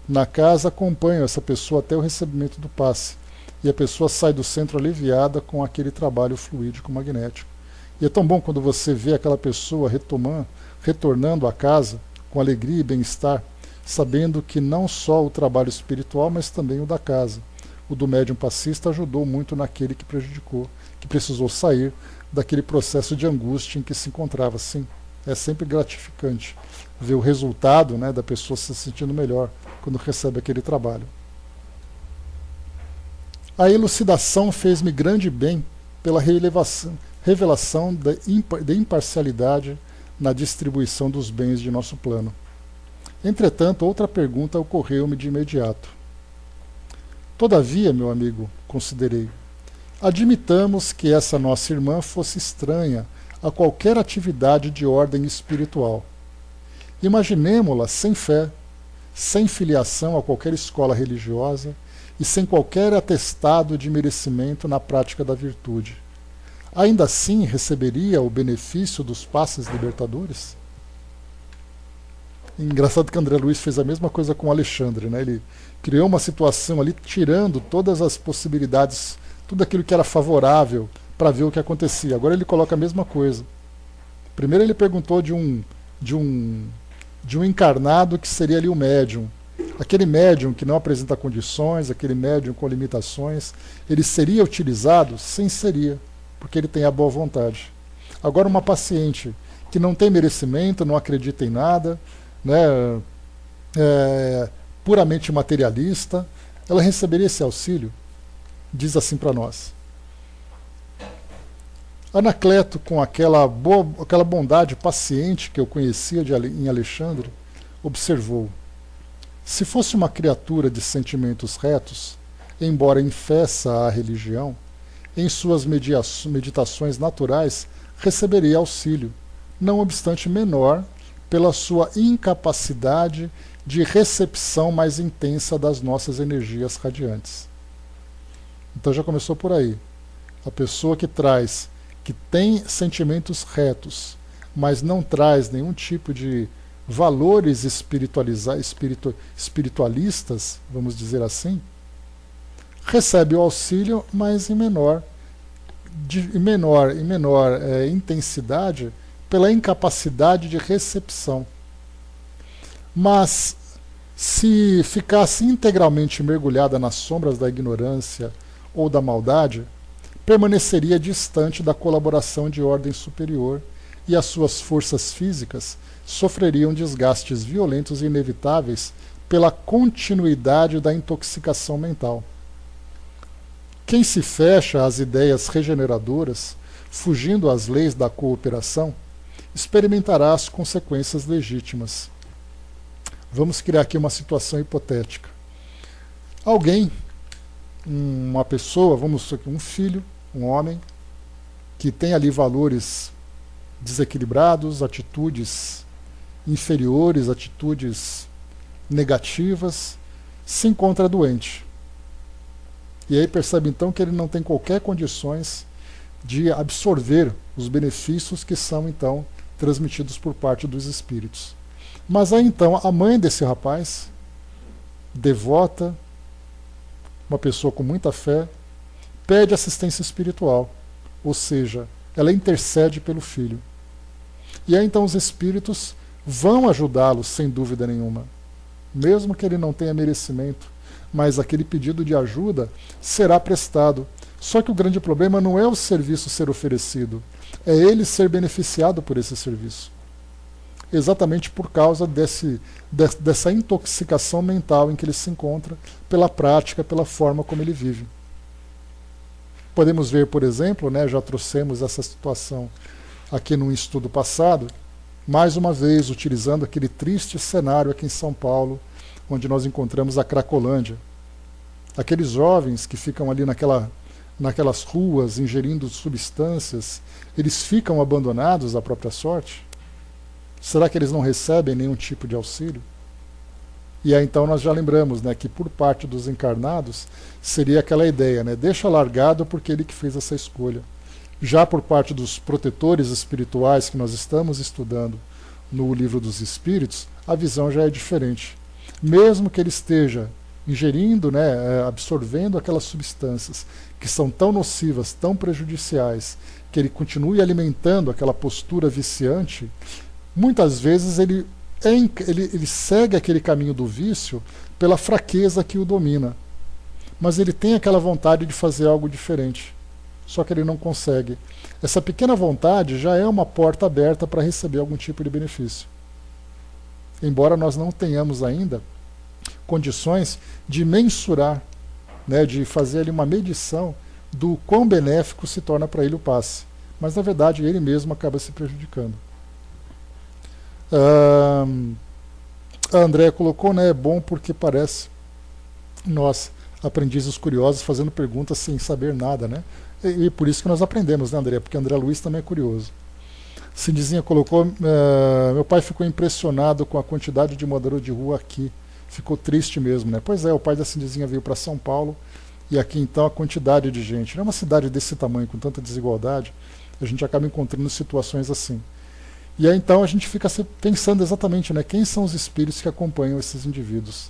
na casa acompanham essa pessoa até o recebimento do passe. E a pessoa sai do centro aliviada com aquele trabalho fluídico magnético. E é tão bom quando você vê aquela pessoa retornando à casa com alegria e bem-estar, sabendo que não só o trabalho espiritual, mas também o da casa. O do médium passista ajudou muito naquele que prejudicou, que precisou sair daquele processo de angústia em que se encontrava. Sim, é sempre gratificante ver o resultado, né, da pessoa se sentindo melhor quando recebe aquele trabalho. A elucidação fez-me grande bem pela revelação da imparcialidade na distribuição dos bens de nosso plano. Entretanto, outra pergunta ocorreu-me de imediato. Todavia, meu amigo, considerei, admitamos que essa nossa irmã fosse estranha a qualquer atividade de ordem espiritual. Imaginemo-la sem fé, sem filiação a qualquer escola religiosa e sem qualquer atestado de merecimento na prática da virtude. Ainda assim receberia o benefício dos passes libertadores? Engraçado que André Luiz fez a mesma coisa com Alexandre, né? Ele criou uma situação ali tirando todas as possibilidades tudo aquilo que era favorável para ver o que acontecia. Agora ele coloca a mesma coisa. Primeiro ele perguntou de um encarnado que seria ali o médium. Aquele médium que não apresenta condições, aquele médium com limitações, ele seria utilizado? Sim, seria, porque ele tem a boa vontade. Agora uma paciente que não tem merecimento, não acredita em nada, né, puramente materialista, ela receberia esse auxílio? Diz assim para nós. Anacleto, com aquela bondade paciente que eu conhecia em Alexandre, observou: se fosse uma criatura de sentimentos retos, embora infessa à religião, em suas meditações naturais receberia auxílio, não obstante menor, pela sua incapacidade de recepção mais intensa das nossas energias radiantes. Então já começou por aí. A pessoa que tem sentimentos retos, mas não traz nenhum tipo de valores espiritualistas, vamos dizer assim, recebe o auxílio, mas em menor intensidade, pela incapacidade de recepção. Mas se ficasse integralmente mergulhada nas sombras da ignorância ou da maldade, permaneceria distante da colaboração de ordem superior e as suas forças físicas sofreriam desgastes violentos e inevitáveis pela continuidade da intoxicação mental. Quem se fecha às ideias regeneradoras, fugindo às leis da cooperação, experimentará as consequências legítimas. Vamos criar aqui uma situação hipotética. Alguém, uma pessoa, um filho, um homem, que tem ali valores desequilibrados, atitudes inferiores, atitudes negativas, se encontra doente. E aí percebe então que ele não tem qualquer condições de absorver os benefícios que são então transmitidos por parte dos espíritos. Mas aí então a mãe desse rapaz, devota, uma pessoa com muita fé, pede assistência espiritual, ou seja, ela intercede pelo filho. E aí então os espíritos vão ajudá-lo sem dúvida nenhuma, mesmo que ele não tenha merecimento, mas aquele pedido de ajuda será prestado. Só que o grande problema não é o serviço ser oferecido, é ele ser beneficiado por esse serviço. Exatamente por causa dessa intoxicação mental em que ele se encontra, pela prática, pela forma como ele vive. Podemos ver, por exemplo, já trouxemos essa situação aqui num estudo passado, mais uma vez utilizando aquele triste cenário aqui em São Paulo, onde nós encontramos a Cracolândia. Aqueles jovens que ficam ali naquelas ruas ingerindo substâncias, eles ficam abandonados à própria sorte? Será que eles não recebem nenhum tipo de auxílio? E aí então nós já lembramos que por parte dos encarnados seria aquela ideia, deixa largado porque ele que fez essa escolha. Já por parte dos protetores espirituais que nós estamos estudando no Livro dos Espíritos, a visão já é diferente. Mesmo que ele esteja ingerindo, absorvendo aquelas substâncias que são tão nocivas, tão prejudiciais, que ele continue alimentando aquela postura viciante, muitas vezes ele segue aquele caminho do vício pela fraqueza que o domina. Mas ele tem aquela vontade de fazer algo diferente, só que ele não consegue. Essa pequena vontade já é uma porta aberta para receber algum tipo de benefício. Embora nós não tenhamos ainda condições de mensurar, de fazer ali uma medição do quão benéfico se torna para ele o passe. Mas na verdade ele mesmo acaba se prejudicando. A Andréa colocou, é bom porque parece nós, aprendizes curiosos, fazendo perguntas sem saber nada, E por isso que nós aprendemos, André? Porque André Luiz também é curioso. Cindizinha colocou, meu pai ficou impressionado com a quantidade de morador de rua aqui. Ficou triste mesmo, Pois é, o pai da Cindizinha veio para São Paulo e aqui então a quantidade de gente. Não é uma cidade desse tamanho, com tanta desigualdade, a gente acaba encontrando situações assim. E aí então a gente fica pensando exatamente, quem são os espíritos que acompanham esses indivíduos?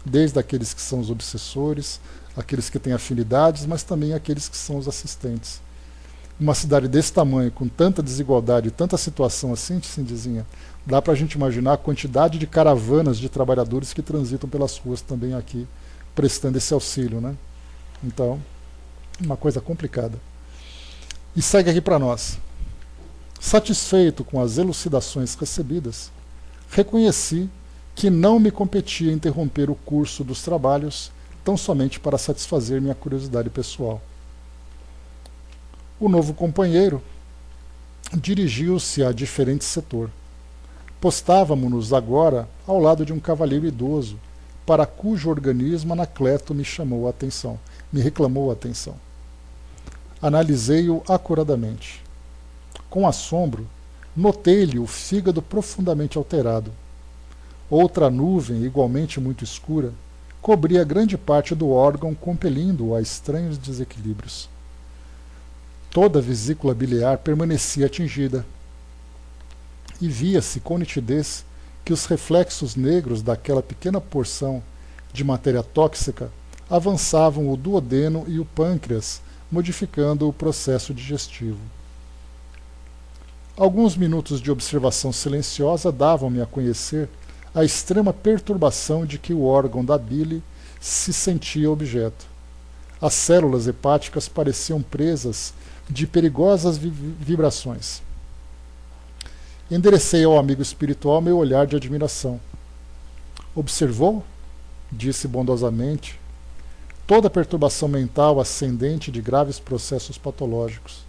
desde aqueles que são os obsessores, aqueles que têm afinidades, mas também aqueles que são os assistentes. Uma cidade desse tamanho, com tanta desigualdade, tanta situação assim, Cindizinha, dá para a gente imaginar a quantidade de caravanas de trabalhadores que transitam pelas ruas também aqui, prestando esse auxílio, né? Então, uma coisa complicada. E segue aqui para nós. Satisfeito com as elucidações recebidas, reconheci que não me competia interromper o curso dos trabalhos tão somente para satisfazer minha curiosidade pessoal. O novo companheiro dirigiu-se a diferente setor. Postávamo-nos agora ao lado de um cavalheiro idoso, para cujo organismo Anacleto me reclamou a atenção. Analisei-o acuradamente. Com assombro, notei-lhe o fígado profundamente alterado. Outra nuvem, igualmente muito escura, cobria grande parte do órgão, compelindo-o a estranhos desequilíbrios. Toda a vesícula biliar permanecia atingida, e via-se com nitidez que os reflexos negros daquela pequena porção de matéria tóxica avançavam o duodeno e o pâncreas, modificando o processo digestivo. Alguns minutos de observação silenciosa davam-me a conhecer a extrema perturbação de que o órgão da bile se sentia objeto. As células hepáticas pareciam presas de perigosas vibrações. Enderecei ao amigo espiritual meu olhar de admiração. Observou? Disse bondosamente. Toda perturbação mental ascendente de graves processos patológicos.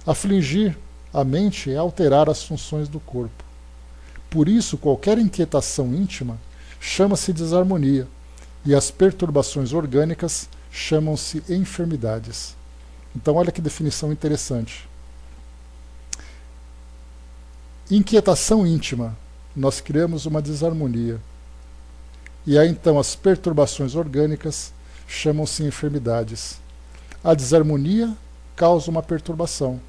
Afligir a mente é alterar as funções do corpo. Por isso, qualquer inquietação íntima chama-se desarmonia, e as perturbações orgânicas chamam-se enfermidades. Então, olha que definição interessante. Inquietação íntima, nós criamos uma desarmonia. E aí, então, as perturbações orgânicas chamam-se enfermidades. A desarmonia causa uma perturbação.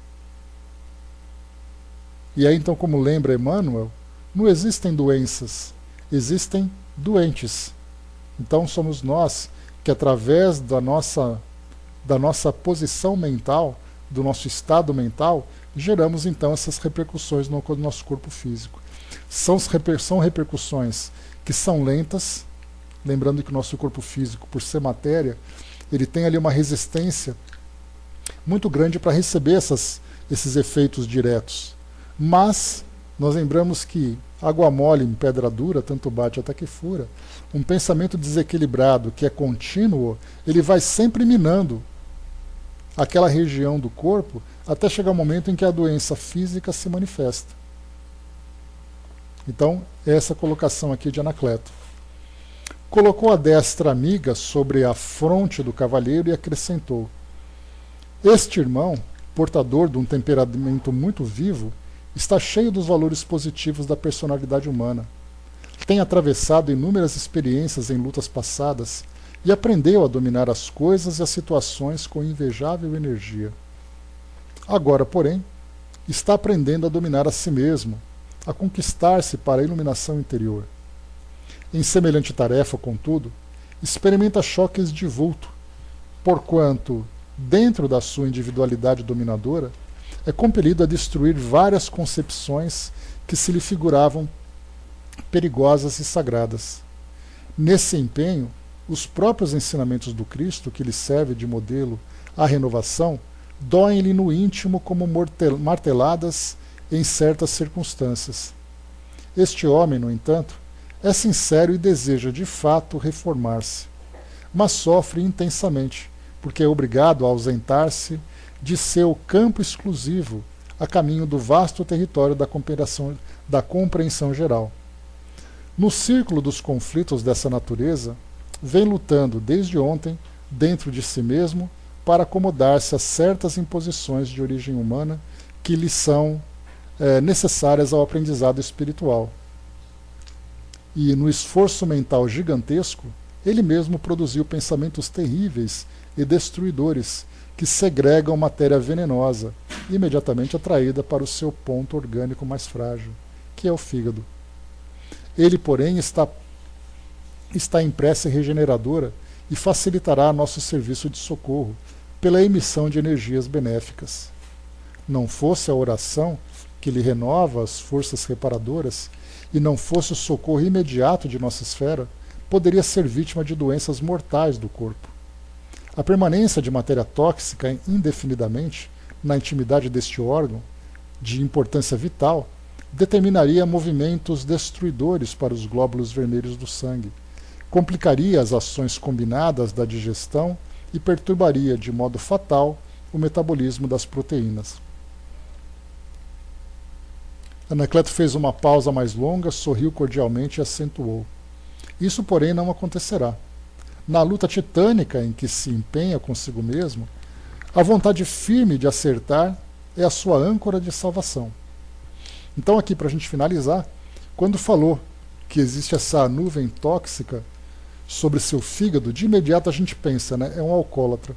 E aí, então, como lembra Emmanuel, não existem doenças, existem doentes. Então somos nós que, através da nossa posição mental, do nosso estado mental, geramos então essas repercussões no nosso corpo físico. São repercussões que são lentas, lembrando que o nosso corpo físico, por ser matéria, ele tem ali uma resistência muito grande para receber esses efeitos diretos. Mas nós lembramos que água mole em pedra dura, tanto bate até que fura. Um pensamento desequilibrado, que é contínuo, ele vai sempre minando aquela região do corpo até chegar o momento em que a doença física se manifesta. Então, essa colocação aqui de Anacleto. Colocou a destra amiga sobre a fronte do cavalheiro e acrescentou: este irmão, portador de um temperamento muito vivo, está cheio dos valores positivos da personalidade humana. Tem atravessado inúmeras experiências em lutas passadas e aprendeu a dominar as coisas e as situações com invejável energia. Agora, porém, está aprendendo a dominar a si mesmo, a conquistar-se para a iluminação interior. Em semelhante tarefa, contudo, experimenta choques de vulto, porquanto, dentro da sua individualidade dominadora, é compelido a destruir várias concepções que se lhe figuravam perigosas e sagradas. Nesse empenho, os próprios ensinamentos do Cristo, que lhe serve de modelo à renovação, doem-lhe no íntimo como marteladas em certas circunstâncias. Este homem, no entanto, é sincero e deseja de fato reformar-se, mas sofre intensamente, porque é obrigado a ausentar-se de seu campo exclusivo a caminho do vasto território da compreensão geral. No círculo dos conflitos dessa natureza, vem lutando desde ontem, dentro de si mesmo, para acomodar-se a certas imposições de origem humana que lhe são necessárias ao aprendizado espiritual. E, no esforço mental gigantesco, ele mesmo produziu pensamentos terríveis e destruidores, que segregam matéria venenosa, imediatamente atraída para o seu ponto orgânico mais frágil, que é o fígado. Ele, porém, está está impressa e regeneradora e facilitará nosso serviço de socorro pela emissão de energias benéficas. Não fosse a oração, que lhe renova as forças reparadoras, e não fosse o socorro imediato de nossa esfera, poderia ser vítima de doenças mortais do corpo. A permanência de matéria tóxica indefinidamente na intimidade deste órgão, de importância vital, determinaria movimentos destruidores para os glóbulos vermelhos do sangue, complicaria as ações combinadas da digestão e perturbaria de modo fatal o metabolismo das proteínas. Anacleto fez uma pausa mais longa, sorriu cordialmente e acentuou: isso, porém, não acontecerá. Na luta titânica em que se empenha consigo mesmo, a vontade firme de acertar é a sua âncora de salvação. Então, aqui, para a gente finalizar, quando falou que existe essa nuvem tóxica sobre seu fígado, de imediato a gente pensa, né, é um alcoólatra.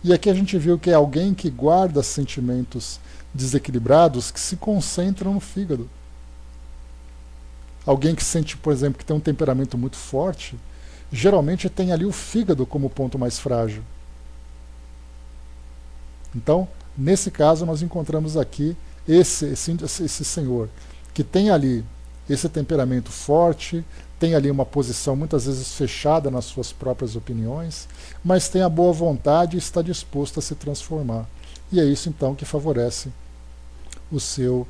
E aqui a gente viu que é alguém que guarda sentimentos desequilibrados que se concentram no fígado. Alguém que sente, por exemplo, que tem um temperamento muito forte, geralmente tem ali o fígado como ponto mais frágil. Então, nesse caso, nós encontramos aqui esse senhor que tem ali esse temperamento forte, tem ali uma posição muitas vezes fechada nas suas próprias opiniões, mas tem a boa vontade e está disposto a se transformar. E é isso então que favorece o seu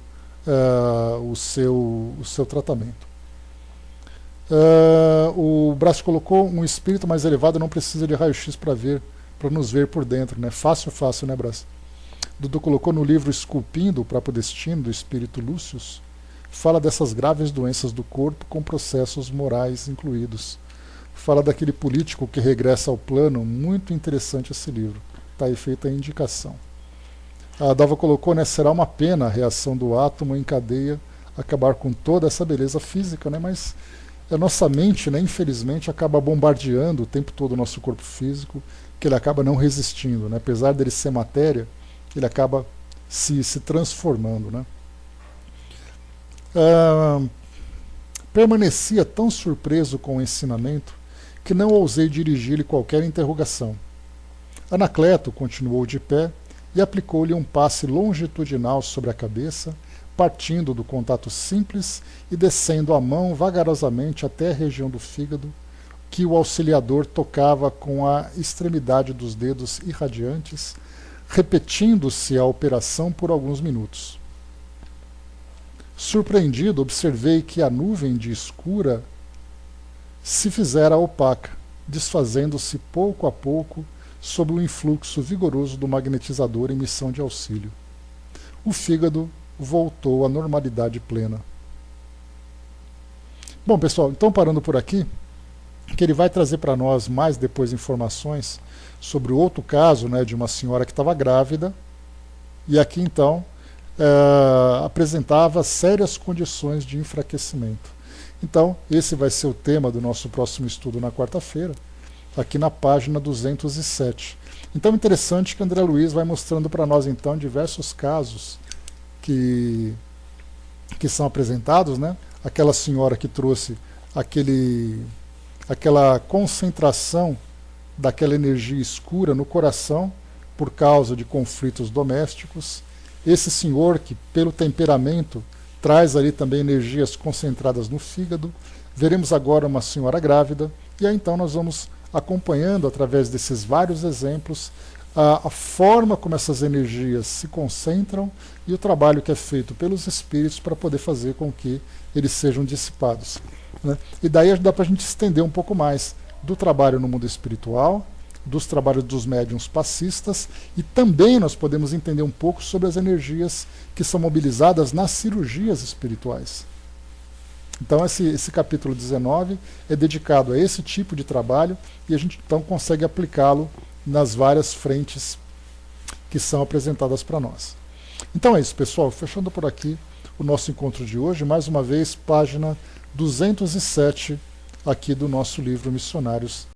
tratamento. O Braço colocou: um espírito mais elevado não precisa de raio-x para nos ver por dentro, né? Fácil, né, Braço? Dudu colocou no livro Esculpindo o Próprio Destino, do espírito Lúcius, fala dessas graves doenças do corpo com processos morais incluídos. Fala daquele político que regressa ao plano. Muito interessante esse livro. Está aí feita a indicação. A Dalva colocou, né, será uma pena a reação do átomo em cadeia acabar com toda essa beleza física, né, mas a nossa mente, né, infelizmente, acaba bombardeando o tempo todo o nosso corpo físico, que ele acaba não resistindo, né, apesar dele ser matéria, ele acaba se transformando, né. Permanecia tão surpreso com o ensinamento que não ousei dirigir-lhe qualquer interrogação. Anacleto continuou de pé e aplicou-lhe um passe longitudinal sobre a cabeça, partindo do contato simples e descendo a mão vagarosamente até a região do fígado, que o auxiliador tocava com a extremidade dos dedos irradiantes, repetindo-se a operação por alguns minutos. Surpreendido, observei que a nuvem de escura se fizera opaca, desfazendo-se pouco a pouco sob o influxo vigoroso do magnetizador em missão de auxílio. O fígado voltou à normalidade plena. Bom, pessoal, então parando por aqui, que ele vai trazer para nós mais depois informações sobre o outro caso, né, de uma senhora que estava grávida, e aqui então apresentava sérias condições de enfraquecimento. Então, esse vai ser o tema do nosso próximo estudo na quarta-feira, aqui na página 207. Então, interessante que André Luiz vai mostrando para nós, então, diversos casos que são apresentados, né? Aquela senhora que trouxe aquela concentração daquela energia escura no coração por causa de conflitos domésticos. Esse senhor que, pelo temperamento, traz ali também energias concentradas no fígado. Veremos agora uma senhora grávida, e aí então nós vamos acompanhando, através desses vários exemplos, a forma como essas energias se concentram e o trabalho que é feito pelos espíritos para poder fazer com que eles sejam dissipados, né? E daí dá para a gente estender um pouco mais do trabalho no mundo espiritual, dos trabalhos dos médiuns passistas, e também nós podemos entender um pouco sobre as energias que são mobilizadas nas cirurgias espirituais. Então esse capítulo 19 é dedicado a esse tipo de trabalho, e a gente então consegue aplicá-lo nas várias frentes que são apresentadas para nós. Então é isso, pessoal, fechando por aqui o nosso encontro de hoje, mais uma vez, página 207 aqui do nosso livro Missionários